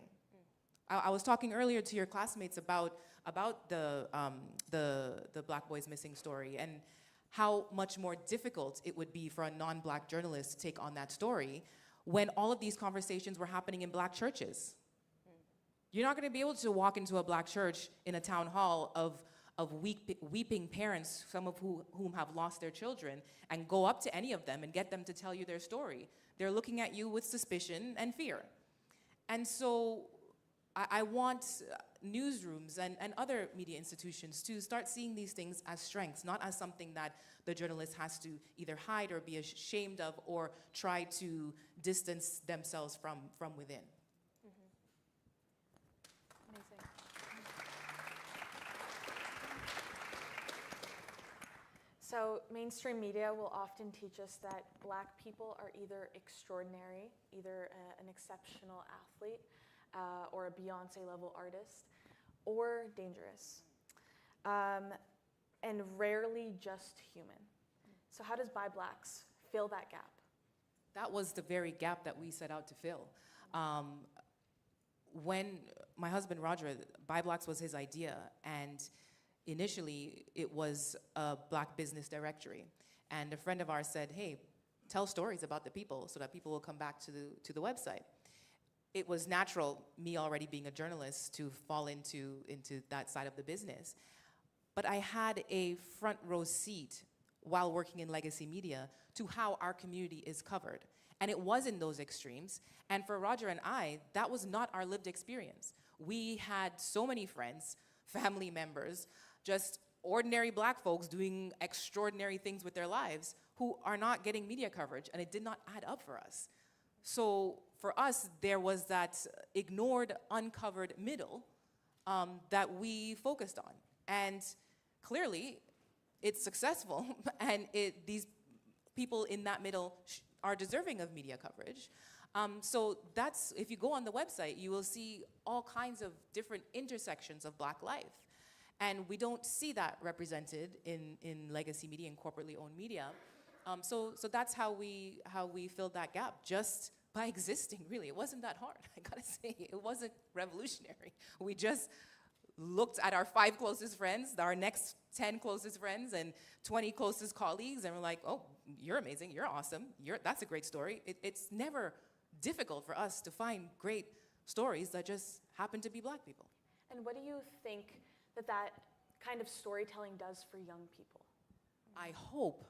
I was talking earlier to your classmates about the Black Boys Missing story, and how much more difficult it would be for a non-Black journalist to take on that story when all of these conversations were happening in Black churches. You're not going to be able to walk into a Black church in a town hall of weeping parents, some of whom have lost their children, and go up to any of them and get them to tell you their story. They're looking at you with suspicion and fear. And so I want newsrooms and other media institutions to start seeing these things as strengths, not as something that the journalist has to either hide or be ashamed of or try to distance themselves from within. Amazing. So mainstream media will often teach us that Black people are either extraordinary, either an exceptional athlete, or a Beyonce level artist, or dangerous, and rarely just human. So how does Bi Blacks fill that gap? That was the very gap that we set out to fill. When my husband Roger, Bi Blacks was his idea, and initially it was a Black business directory. And a friend of ours said, hey, tell stories about the people so that people will come back to the website. It was natural, me already being a journalist, to fall into that side of the business. But I had a front row seat while working in legacy media to how our community is covered. And it was in those extremes. And for Roger and I, that was not our lived experience. We had so many friends, family members, just ordinary Black folks doing extraordinary things with their lives who are not getting media coverage, and it did not add up for us. So for us, there was that ignored, uncovered middle that we focused on. And clearly, it's successful, and these people in that middle are deserving of media coverage. So that's, if you go on the website, you will see all kinds of different intersections of Black life. And we don't see that represented in legacy media and corporately owned media. So that's how we filled that gap, just by existing, really. It wasn't that hard, I gotta say. It wasn't revolutionary. We just looked at our 5 closest friends, our next 10 closest friends, and 20 closest colleagues, and we're like, oh, you're amazing, you're awesome, that's a great story. It's never difficult for us to find great stories that just happen to be Black people. And what do you think that kind of storytelling does for young people? I hope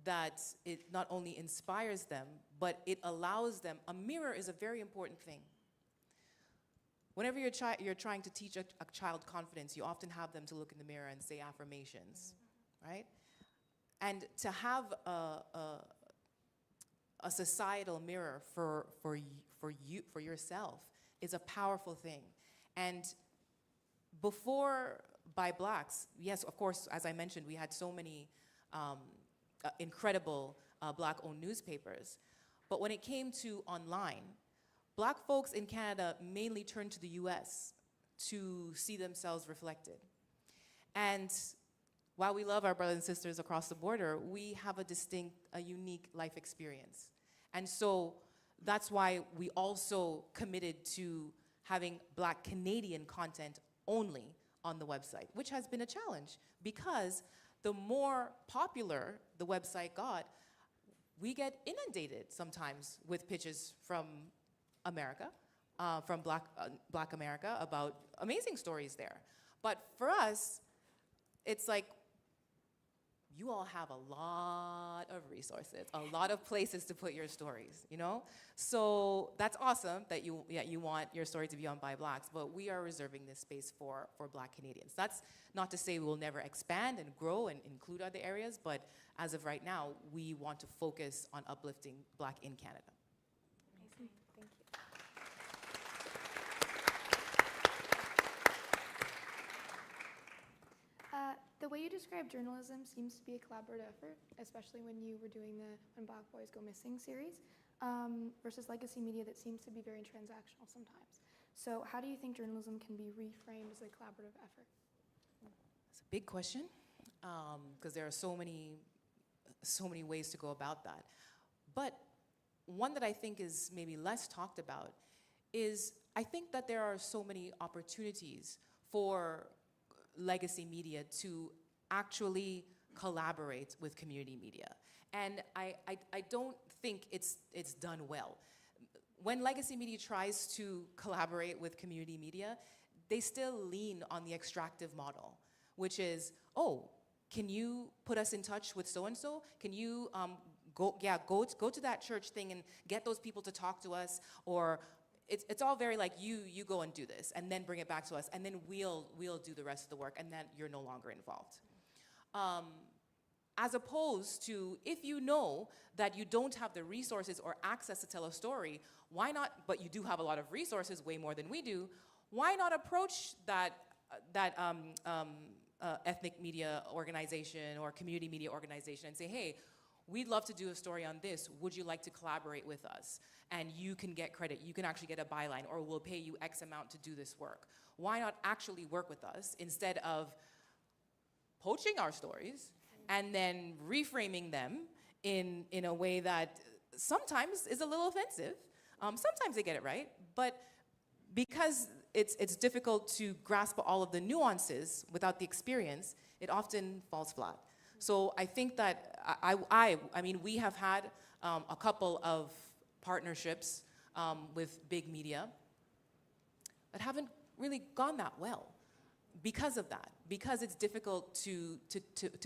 that it not only inspires them, but it allows them. A mirror is a very important thing. Whenever you're trying to teach a child confidence, you often have them to look in the mirror and say affirmations, right? And to have a societal mirror for yourself is a powerful thing. And before by Blacks, yes, of course, as I mentioned, we had so many incredible Black-owned newspapers. But when it came to online, Black folks in Canada mainly turned to the US to see themselves reflected. And while we love our brothers and sisters across the border, we have a unique life experience. And so that's why we also committed to having Black Canadian content only on the website, which has been a challenge because the more popular the website got, we get inundated sometimes with pitches from America, from Black America about amazing stories there. But for us, it's like, you all have a lot of resources, a lot of places to put your stories, you know? So that's awesome that you want your story to be on by Blacks, but we are reserving this space for Black Canadians. That's not to say we will never expand and grow and include other areas, but as of right now, we want to focus on uplifting Black in Canada. Amazing, thank you. The way you describe journalism seems to be a collaborative effort, especially when you were doing the When Black Boys Go Missing series, versus legacy media that seems to be very transactional sometimes. So how do you think journalism can be reframed as a collaborative effort? It's a big question, because there are so many ways to go about that. But one that I think is maybe less talked about is I think that there are so many opportunities for legacy media to actually collaborate with community media. And I don't think it's done well. When legacy media tries to collaborate with community media, they still lean on the extractive model, which is, oh, can you put us in touch with so-and-so? Can you go to that church thing and get those people to talk to us? Or it's all very like, you go and do this, and then bring it back to us, and then we'll do the rest of the work, and then you're no longer involved. As opposed to, if you know that you don't have the resources or access to tell a story, why not, but you do have a lot of resources, way more than we do, why not approach that ethnic media organization or community media organization and say, hey, we'd love to do a story on this. Would you like to collaborate with us? And you can get credit. You can actually get a byline, or we'll pay you X amount to do this work. Why not actually work with us instead of poaching our stories and then reframing them in a way that sometimes is a little offensive. Sometimes they get it right, but because it's difficult to grasp all of the nuances without the experience, it often falls flat. So I think that I mean, we have had a couple of partnerships with big media that haven't really gone that well because of that, because it's difficult to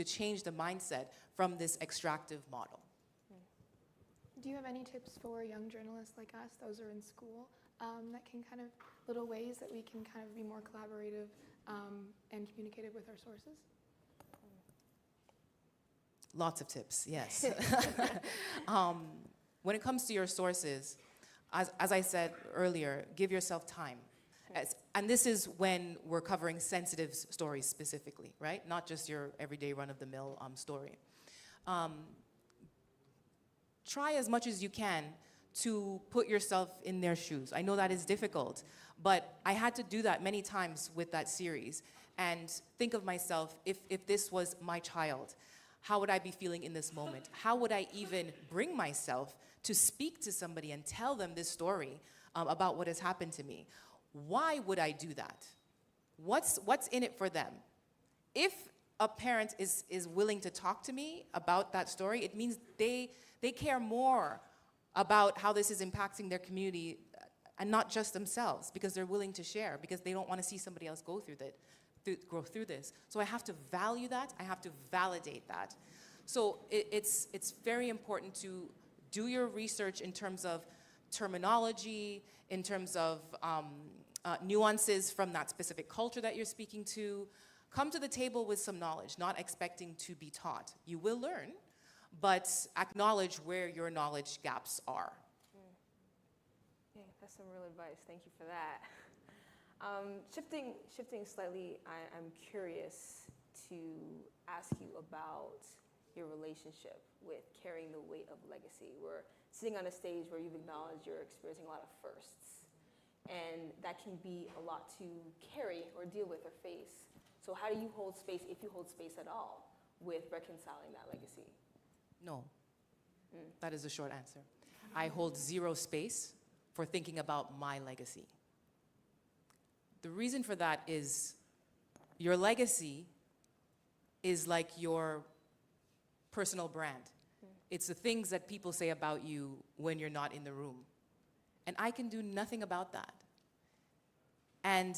change the mindset from this extractive model. Do you have any tips for young journalists like us, those who are in school, that can kind of, little ways that we can kind of be more collaborative and communicative with our sources? Lots of tips, yes. When it comes to your sources, as I said earlier, give yourself time. And this is when we're covering sensitive stories specifically, right? Not just your everyday run-of-the-mill story. Try as much as you can to put yourself in their shoes. I know that is difficult, but I had to do that many times with that series and think of myself, if this was my child, how would I be feeling in this moment? How would I even bring myself to speak to somebody and tell them this story about what has happened to me? Why would I do that? What's in it for them? If a parent is willing to talk to me about that story, it means they care more about how this is impacting their community and not just themselves, because they're willing to share, because they don't want to see somebody else go through this. So I have to value that. I have to validate that. So it's very important to do your research in terms of terminology, in terms of nuances from that specific culture that you're speaking to. Come to the table with some knowledge, not expecting to be taught. You will learn, but acknowledge where your knowledge gaps are. Yeah, that's some real advice. Thank you for that. Shifting slightly, I'm curious to ask you about your relationship with carrying the weight of legacy. We're sitting on a stage where you've acknowledged you're experiencing a lot of firsts, and that can be a lot to carry or deal with or face. So how do you hold space, if you hold space at all, with reconciling that legacy? No. That is the short answer. I hold zero space for thinking about my legacy. The reason for that is your legacy is like your personal brand. It's the things that people say about you when you're not in the room. And I can do nothing about that. And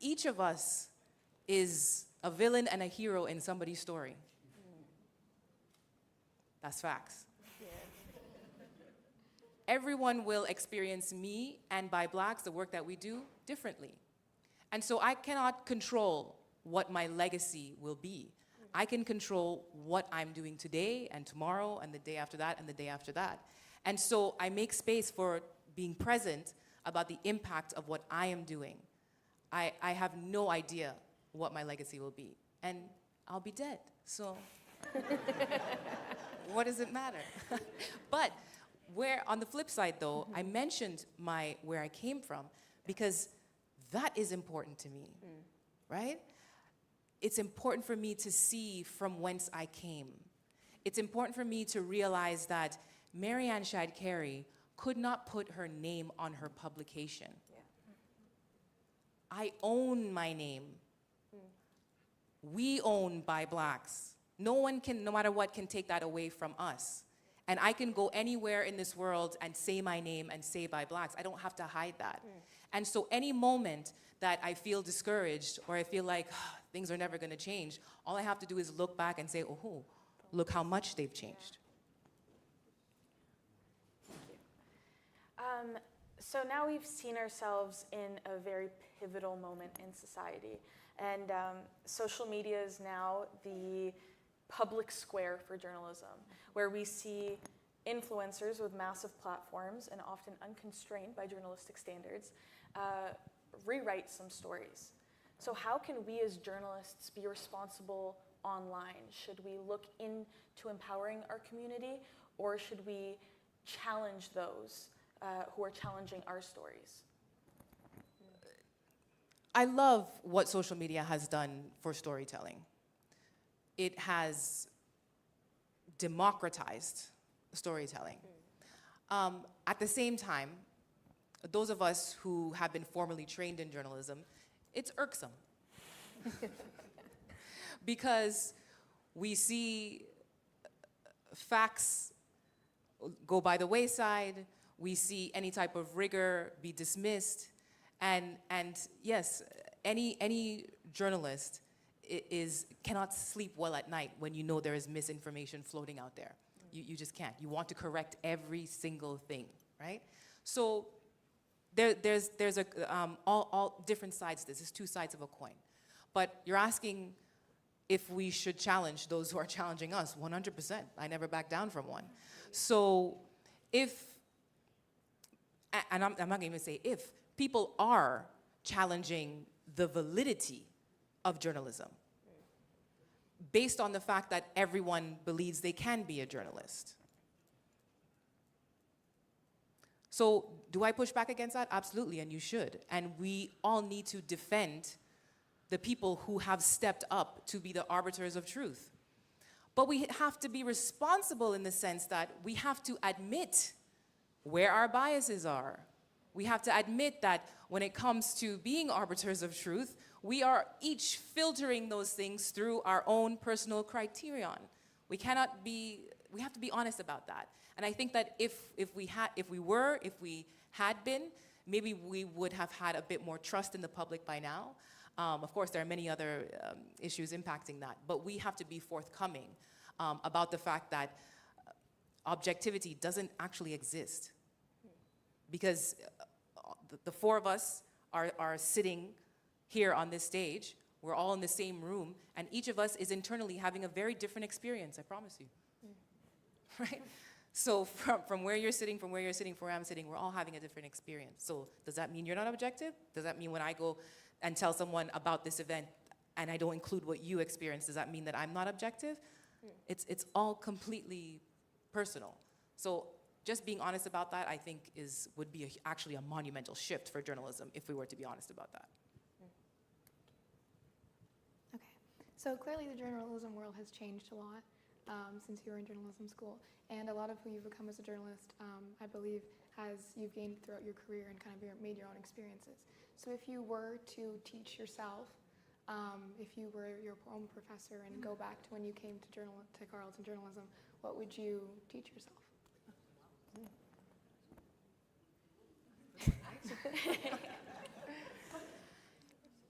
each of us is a villain and a hero in somebody's story. That's facts. Yeah. Everyone will experience me and by Blacks, the work that we do, differently. And so I cannot control what my legacy will be. I can control what I'm doing today and tomorrow and the day after that and the day after that. And so I make space for being present about the impact of what I am doing. I have no idea what my legacy will be. And I'll be dead, so what does it matter? But on the flip side though, I mentioned where I came from because that is important to me, right? It's important for me to see from whence I came. It's important for me to realize that Mary Ann Shadd Cary could not put her name on her publication. Yeah. I own my name. We own by Blacks. No one can, no matter what, can take that away from us. And I can go anywhere in this world and say my name and say by Blacks. I don't have to hide that. And so any moment that I feel discouraged or I feel like things are never gonna change, all I have to do is look back and say, oh, look how much they've changed. So now we've seen ourselves in a very pivotal moment in society. And social media is now the public square for journalism, where we see influencers with massive platforms and often unconstrained by journalistic standards rewrite some stories. So how can we as journalists be responsible online? Should we look into empowering our community, or should we challenge those who are challenging our stories? I love what social media has done for storytelling. It has democratized storytelling. At the same time, those of us who have been formally trained in journalism, it's irksome. Because we see facts go by the wayside, we see any type of rigor be dismissed, and yes, any journalist cannot sleep well at night when you know there is misinformation floating out there. You just can't. You want to correct every single thing, right? So there's all different sides to this. There's two sides of a coin. But you're asking if we should challenge those who are challenging us. 100%. I never back down from one. So if and I'm not going to even say if, people are challenging the validity of journalism based on the fact that everyone believes they can be a journalist. So do I push back against that? Absolutely, and you should. And we all need to defend the people who have stepped up to be the arbiters of truth. But we have to be responsible in the sense that we have to admit where our biases are. We have to admit that when it comes to being arbiters of truth, we are each filtering those things through our own personal criterion. We have to be honest about that. And I think that if we had been, maybe we would have had a bit more trust in the public by now. Of course, there are many other issues impacting that, but we have to be forthcoming about the fact that objectivity doesn't actually exist. Because the four of us are sitting here on this stage, we're all in the same room, and each of us is internally having a very different experience, I promise you. Right? So from where you're sitting, from where I'm sitting, we're all having a different experience. So does that mean you're not objective? Does that mean when I go and tell someone about this event and I don't include what you experienced, does that mean that I'm not objective? It's all completely personal. So just being honest about that, I think, would be actually a monumental shift for journalism if we were to be honest about that. Okay, so clearly the journalism world has changed a lot since you were in journalism school, and a lot of who you've become as a journalist, I believe, you've gained throughout your career and kind of made your own experiences. So if you were to teach yourself, if you were your own professor and go back to when you came to Carleton journalism, what would you teach yourself?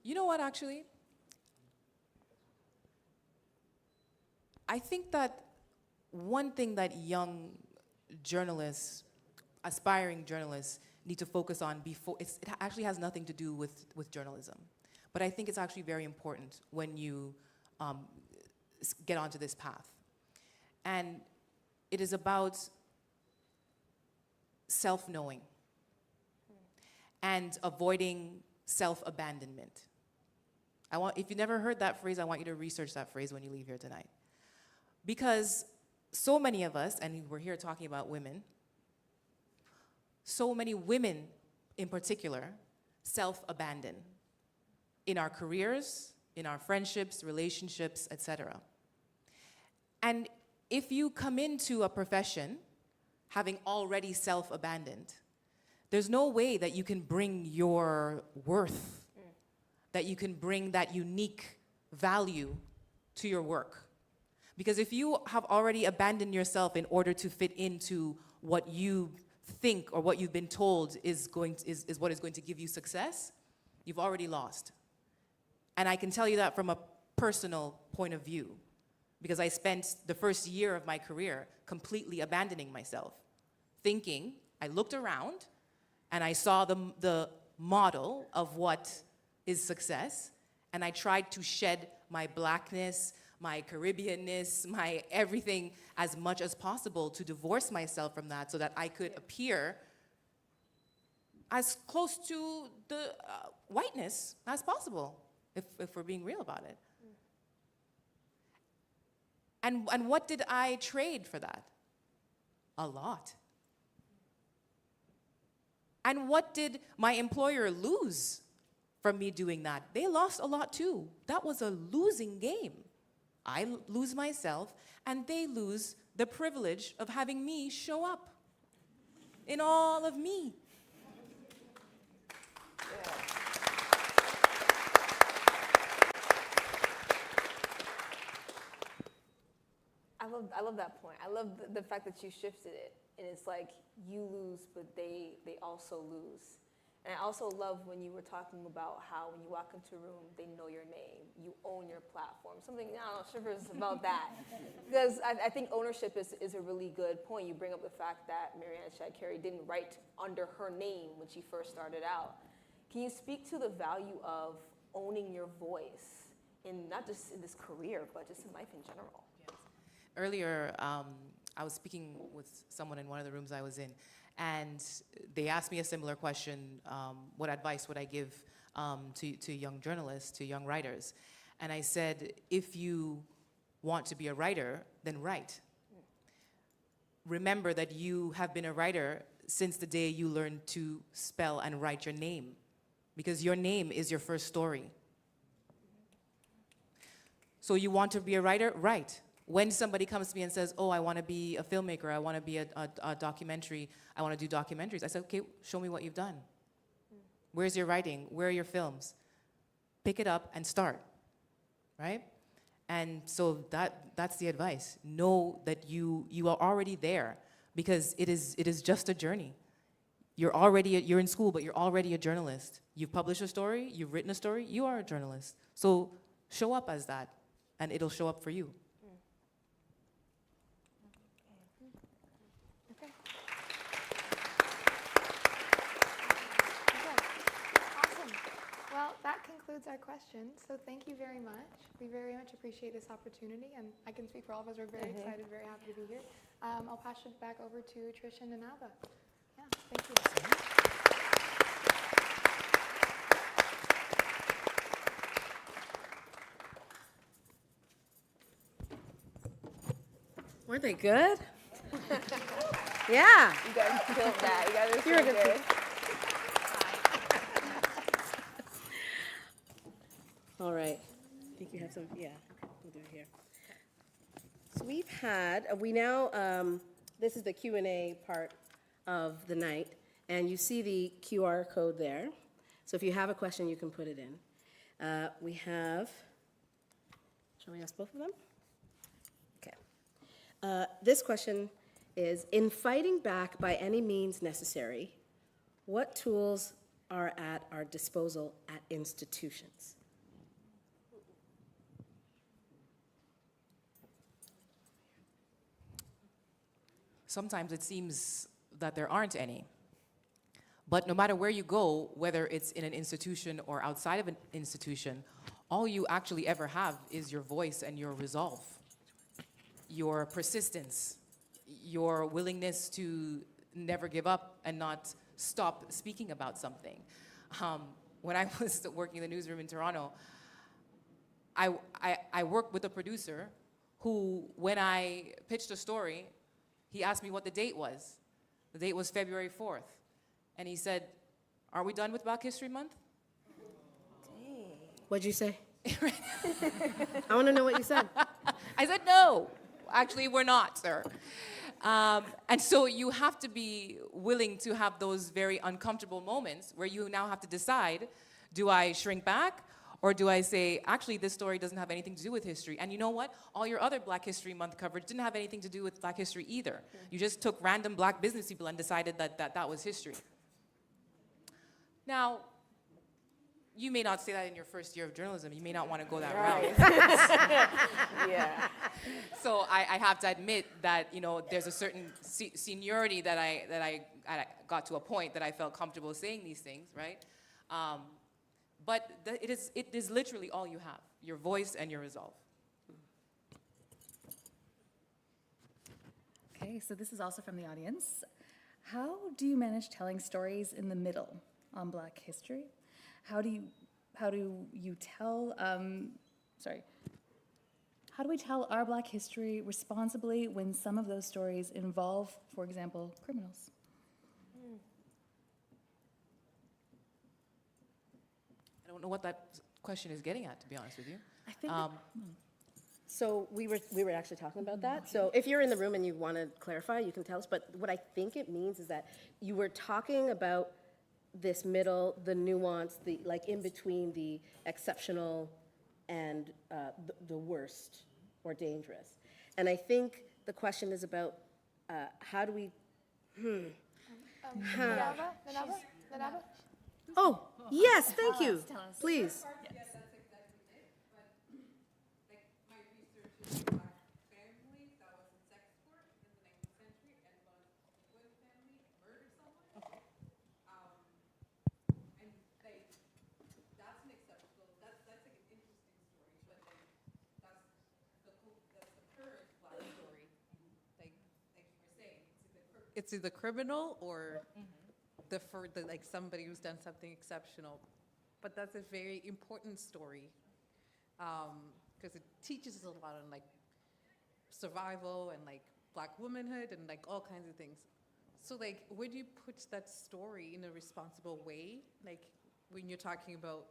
You know what, actually? I think that one thing that young journalists, aspiring journalists, need to focus on it actually has nothing to do with journalism. But I think it's actually very important when you get onto this path. And it is about self-knowing and avoiding self-abandonment. If you never heard that phrase, I want you to research that phrase when you leave here tonight. Because so many of us, and we're here talking about women, so many women in particular self-abandon in our careers, in our friendships, relationships, etc. And if you come into a profession having already self-abandoned, there's no way that you can bring your worth, that you can bring that unique value to your work. Because if you have already abandoned yourself in order to fit into what you think or what you've been told is what is going to give you success, you've already lost. And I can tell you that from a personal point of view, because I spent the first year of my career completely abandoning myself, thinking, I looked around and I saw the model of what is success, and I tried to shed my blackness, my Caribbeanness, my everything as much as possible to divorce myself from that so that I could appear as close to the whiteness as possible, if we're being real about it. And what did I trade for that? A lot. And what did my employer lose from me doing that? They lost a lot too. That was a losing game. I lose myself, and they lose the privilege of having me show up in all of me. I love that point. I love the fact that you shifted it, and it's like you lose, but they also lose. And I also love when you were talking about how when you walk into a room, they know your name, you own your platform. Something, I don't know, shivers about that. Because I think ownership is a really good point. You bring up the fact that Mary Ann Shadd Cary didn't write under her name when she first started out. Can you speak to the value of owning your voice, in not just in this career, but just in life in general? earlier, I was speaking with someone in one of the rooms I was in, and they asked me a similar question, what advice would I give to young journalists, to young writers? And I said, if you want to be a writer, then write. Remember that you have been a writer since the day you learned to spell and write your name, because your name is your first story. So you want to be a writer? Write. When somebody comes to me and says, oh, I want to be a filmmaker, I want to be a documentary, I want to do documentaries, I said, okay, show me what you've done. Where's your writing? Where are your films? Pick it up and start, right? And so that's the advice. Know that you are already there, because it is just a journey. You're in school, but you're already a journalist. You've published a story, you've written a story, you are a journalist. So show up as that, and it'll show up for you. Okay. Awesome. Well, that concludes our questions. So thank you very much. We very much appreciate this opportunity, and I can speak for all of us. We're very excited, very happy to be here. I'll pass it back over to Trish and Nanaba. Yeah, thank you. Weren't they good? Yeah. You guys killed that. You guys are You're a so good good. All right. I think you have some, yeah, we'll do it here. So we've had, this is the Q&A part of the night, and you see the QR code there. So if you have a question, you can put it in. We have, shall we ask both of them? Okay. This question is, in fighting back by any means necessary, what tools are at our disposal at institutions? Sometimes it seems that there aren't any. But no matter where you go, whether it's in an institution or outside of an institution, all you actually ever have is your voice and your resolve, your persistence, your willingness to never give up and not stop speaking about something. When I was working in the newsroom in Toronto, I worked with a producer who, when I pitched a story, he asked me what the date was. The date was February 4th. And he said, are we done with Black History Month? What'd you say? I want to know what you said. I said, no, actually, we're not, sir. And so you have to be willing to have those very uncomfortable moments where you now have to decide, do I shrink back? Or do I say, actually, this story doesn't have anything to do with history? And you know what? All your other Black History Month coverage didn't have anything to do with Black history either. You just took random Black business people and decided that was history. Now, you may not say that in your first year of journalism. You may not want to go that route. Yeah. So I have to admit that, there's a certain seniority that I got to a point that I felt comfortable saying these things, right? But it is literally all you have, your voice and your resolve. Okay, so this is also from the audience. How do you manage telling stories in the middle on Black history? How do we tell our Black history responsibly when some of those stories involve, for example, criminals? I don't know what that question is getting at, to be honest with you. I think So we were actually talking about that. So if you're in the room and you want to clarify, you can tell us. But what I think it means is that you were talking about this middle, the nuance, the like in between the exceptional and the worst or dangerous. And I think the question is about how do we? Nanaba? Oh, yes, thank you. tell us. Please. it's either criminal or like somebody who's done something exceptional. But that's a very important story because it teaches us a lot on like survival and like Black womanhood and like all kinds of things. So like, where do you put that story in a responsible way? Like when you're talking about,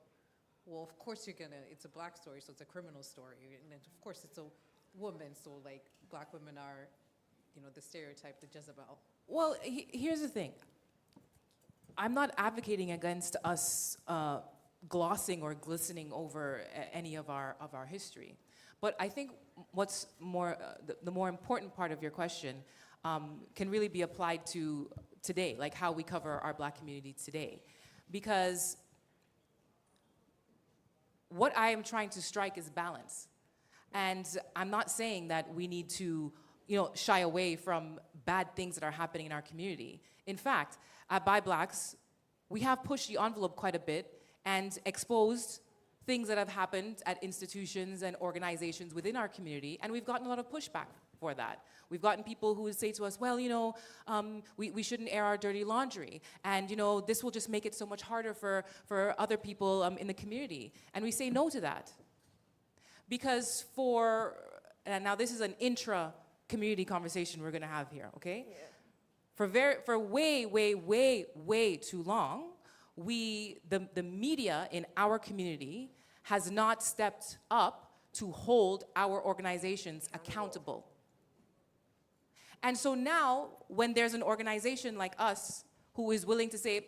well, of course it's a Black story, so it's a criminal story. And then of course it's a woman, so like Black women are, the stereotype, the Jezebel. Well, here's the thing. I'm not advocating against us glossing or glistening over any of our history. But I think what's more, the more important part of your question can really be applied to today, like how we cover our Black community today. Because what I am trying to strike is balance. And I'm not saying that we need to, shy away from bad things that are happening in our community. In fact, at By Blacks, we have pushed the envelope quite a bit and exposed things that have happened at institutions and organizations within our community, and we've gotten a lot of pushback for that. We've gotten people who would say to us, well, we shouldn't air our dirty laundry, and this will just make it so much harder for other people in the community. And we say no to that. Because and now this is an intra-community conversation we're gonna have here, okay? Yeah. For way too long, the media in our community has not stepped up to hold our organizations accountable. And so now, when there's an organization like us who is willing to say,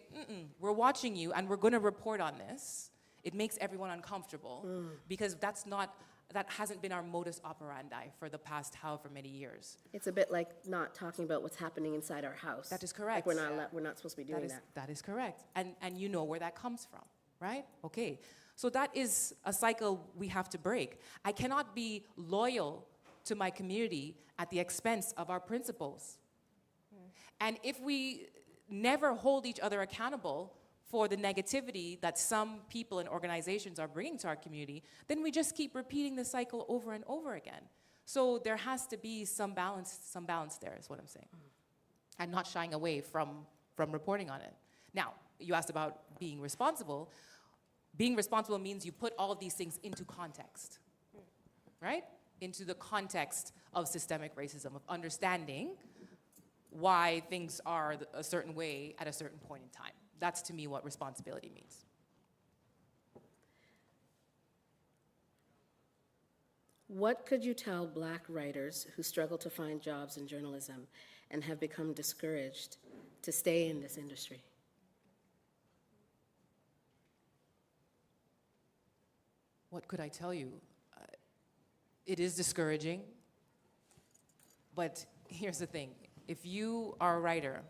we're watching you and we're gonna report on this, it makes everyone uncomfortable because that hasn't been our modus operandi for the past however many years. It's a bit like not talking about what's happening inside our house. That is correct. Like we're not supposed to be doing that. That is correct. And you know where that comes from, right? Okay. So that is a cycle we have to break. I cannot be loyal to my community at the expense of our principles. And if we never hold each other accountable for the negativity that some people and organizations are bringing to our community, then we just keep repeating the cycle over and over again. So there has to be some balance there is what I'm saying. And not shying away from reporting on it. Now, you asked about being responsible. Being responsible means you put all of these things into context, right? Into the context of systemic racism, of understanding why things are a certain way at a certain point in time. That's, to me, what responsibility means. What could you tell Black writers who struggle to find jobs in journalism and have become discouraged to stay in this industry? What could I tell you? It is discouraging, but here's the thing. If you are a writer,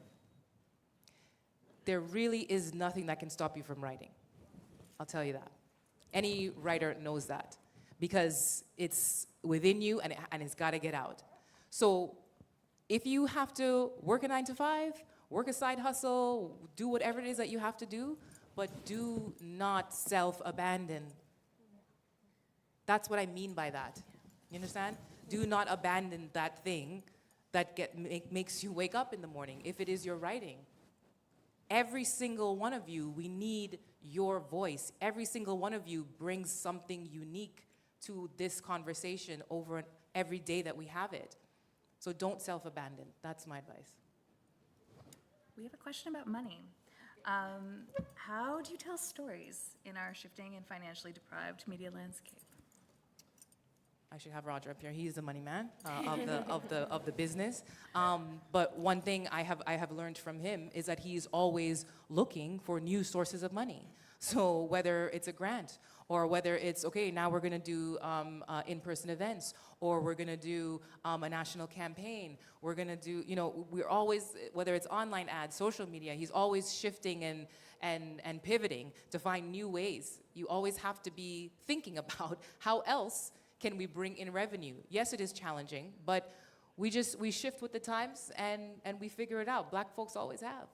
there really is nothing that can stop you from writing. I'll tell you that. Any writer knows that because it's within you and it's got to get out. So if you have to work a 9 to 5, work a side hustle, do whatever it is that you have to do, but do not self-abandon. That's what I mean by that. You understand? Do not abandon that thing that makes you wake up in the morning, if it is your writing. Every single one of you, we need your voice. Every single one of you brings something unique to this conversation over every day that we have it. So don't self-abandon. That's my advice. We have a question about money. How do you tell stories in our shifting and financially deprived media landscape? I should have Roger up here. He's the money man of the business. But one thing I have learned from him is that he's always looking for new sources of money. So whether it's a grant or whether it's, okay, now we're gonna do in-person events, or we're gonna do a national campaign, we're gonna do, we're always, whether it's online ads, social media, he's always shifting and pivoting to find new ways. You always have to be thinking about how else can we bring in revenue. Yes, it is challenging, but we shift with the times and we figure it out. Black folks always have.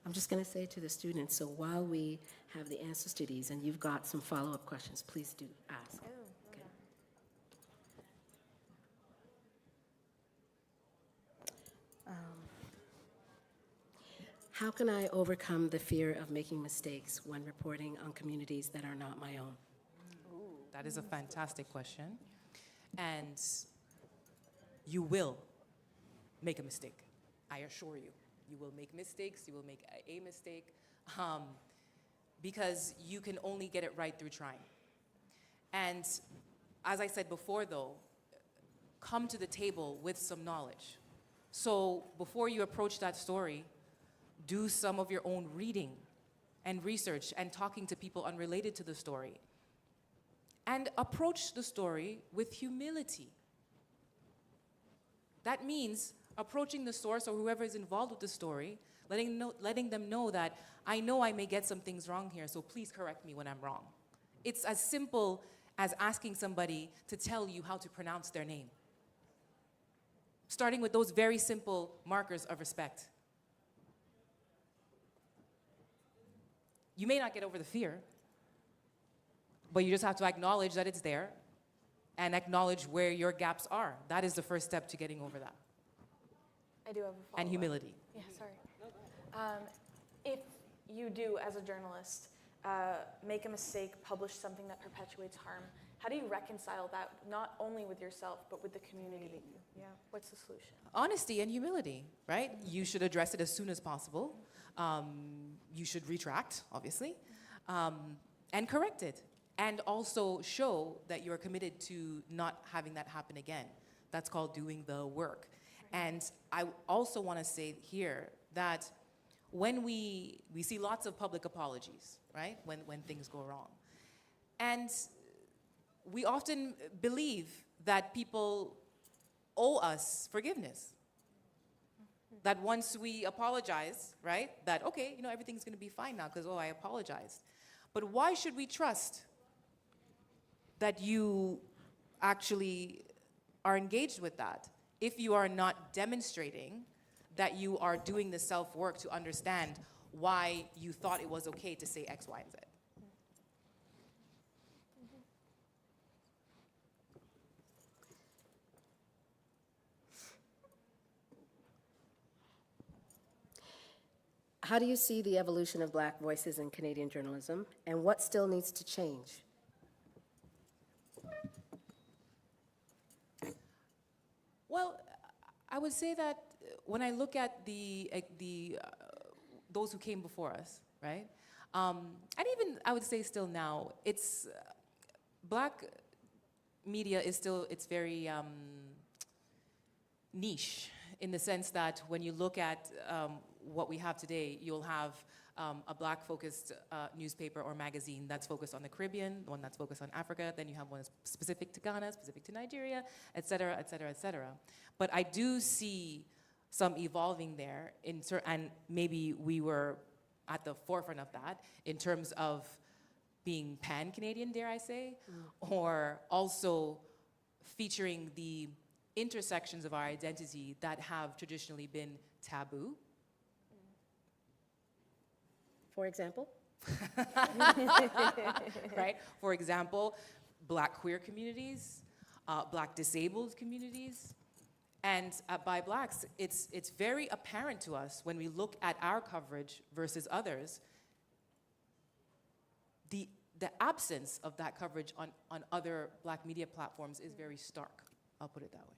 I'm just going to say to the students, so while we have the answers to these and you've got some follow-up questions, please do ask. Okay. How can I overcome the fear of making mistakes when reporting on communities that are not my own? That is a fantastic question. And you will make a mistake. I assure you. You will make mistakes. You will make a mistake. Because you can only get it right through trying. And as I said before, though, come to the table with some knowledge. So before you approach that story, do some of your own reading and research and talking to people unrelated to the story. And approach the story with humility. That means approaching the source or whoever is involved with the story, letting them know that I know I may get some things wrong here, so please correct me when I'm wrong. It's as simple as asking somebody to tell you how to pronounce their name. Starting with those very simple markers of respect. You may not get over the fear, but you just have to acknowledge that it's there and acknowledge where your gaps are. That is the first step to getting over that. I do have a follow-up. And humility. Yeah, sorry. If you do, as a journalist, make a mistake, publish something that perpetuates harm, how do you reconcile that not only with yourself, but with the community? Yeah. What's the solution? Honesty and humility, right? You should address it as soon as possible. You should retract, obviously, and correct it. And also show that you're committed to not having that happen again. That's called doing the work. And I also want to say here that when we see lots of public apologies, right? When things go wrong. And we often believe that people owe us forgiveness. That once we apologize, right? That, okay, everything's going to be fine now because, I apologized. But why should we trust that you actually are engaged with that if you are not demonstrating that you are doing the self-work to understand why you thought it was okay to say X, Y, and Z? How do you see the evolution of Black voices in Canadian journalism, and what still needs to change? Well, I would say that when I look at those who came before us, right? And even I would say still now, it's Black media is still, it's very niche in the sense that when you look at what we have today, you'll have a Black-focused newspaper or magazine that's focused on the Caribbean, one that's focused on Africa, then you have one specific to Ghana, specific to Nigeria, et cetera, et cetera, et cetera. But I do see some evolving there, and maybe we were at the forefront of that in terms of being pan-Canadian, dare I say, or also featuring the intersections of our identity that have traditionally been taboo. For example? Right? For example, Black queer communities, Black disabled communities. And by Blacks, it's very apparent to us when we look at our coverage versus others, the absence of that coverage on other Black media platforms is very stark. I'll put it that way.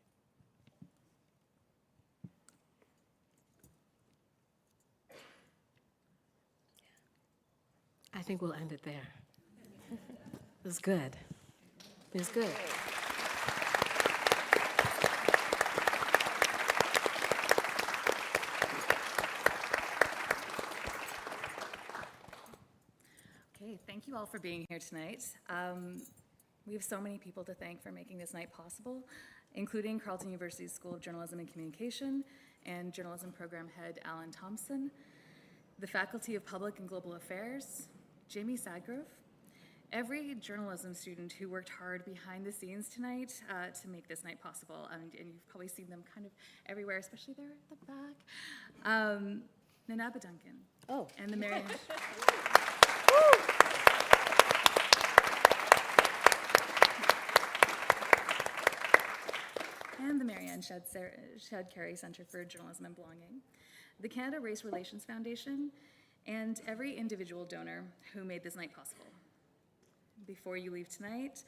I think we'll end it there. It was good. It was good. Okay, thank you all for being here tonight. We have so many people to thank for making this night possible, including Carleton University's School of Journalism and Communication and Journalism Program Head Alan Thompson, the Faculty of Public and Global Affairs, Jamie Sadgrove, every journalism student who worked hard behind the scenes tonight to make this night possible, and you've probably seen them kind of everywhere, especially there at the back. Nanaba Duncan. Oh. And the Mary Ann and the Mary Ann Shadd Cary Center for Journalism and Belonging. the Canada Race Relations Foundation, and every individual donor who made this night possible. Before you leave tonight,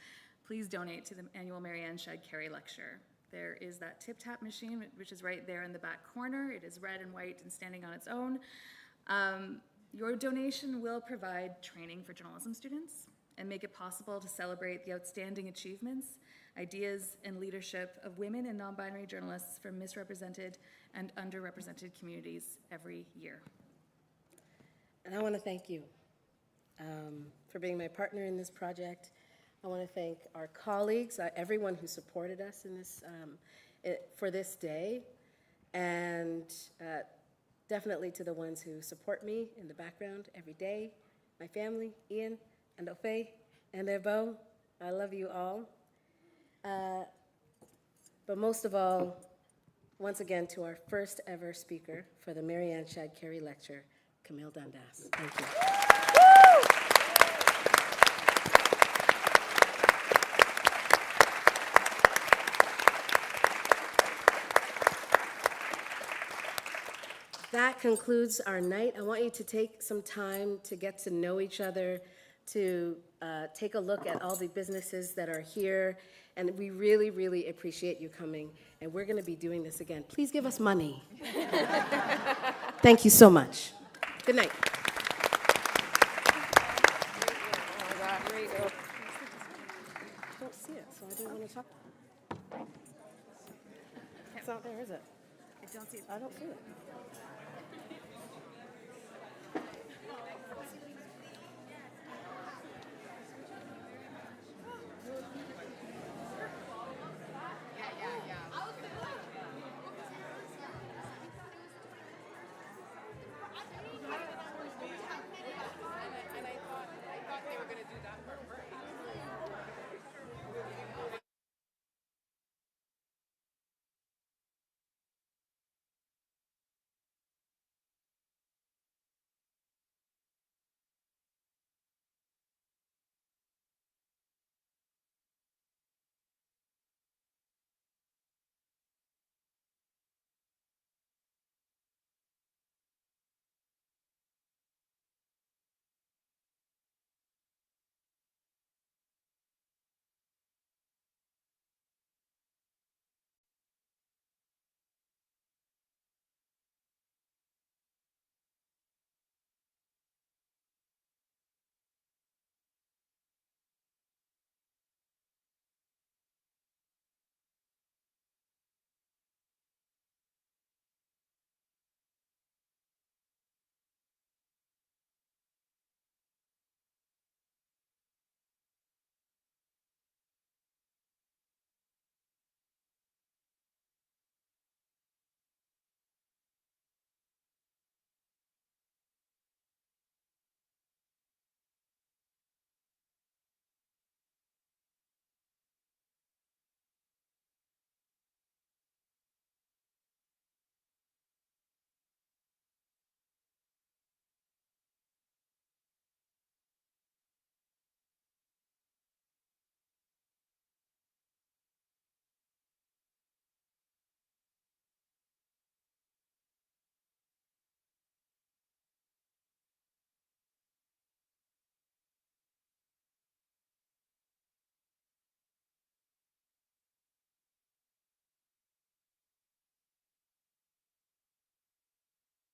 please donate to the annual Mary Ann Shadd Cary lecture. There is that tip-tap machine, which is right there in the back corner. It is red and white and standing on its own. Your donation will provide training for journalism students and make it possible to celebrate the outstanding achievements, ideas, and leadership of women and non-binary journalists from misrepresented and underrepresented communities every year. And I want to thank you for being my partner in this project. I want to thank our colleagues, everyone who supported us in this, for this day, and definitely to the ones who support me in the background every day, my family, Ian and Ofe and their beau. I love you all. But most of all, once again, to our first ever speaker for the Mary Ann Shadd Cary Lecture, Camille Dundas. Thank you. That concludes our night. I want you to take some time to get to know each other, to take a look at all the businesses that are here, and we really, really appreciate you coming, and we're gonna be doing this again. Please give us money. Thank you so much. Good night. I don't see it, so I didn't want to talk. It's not there, is it? I don't see it. I don't see it.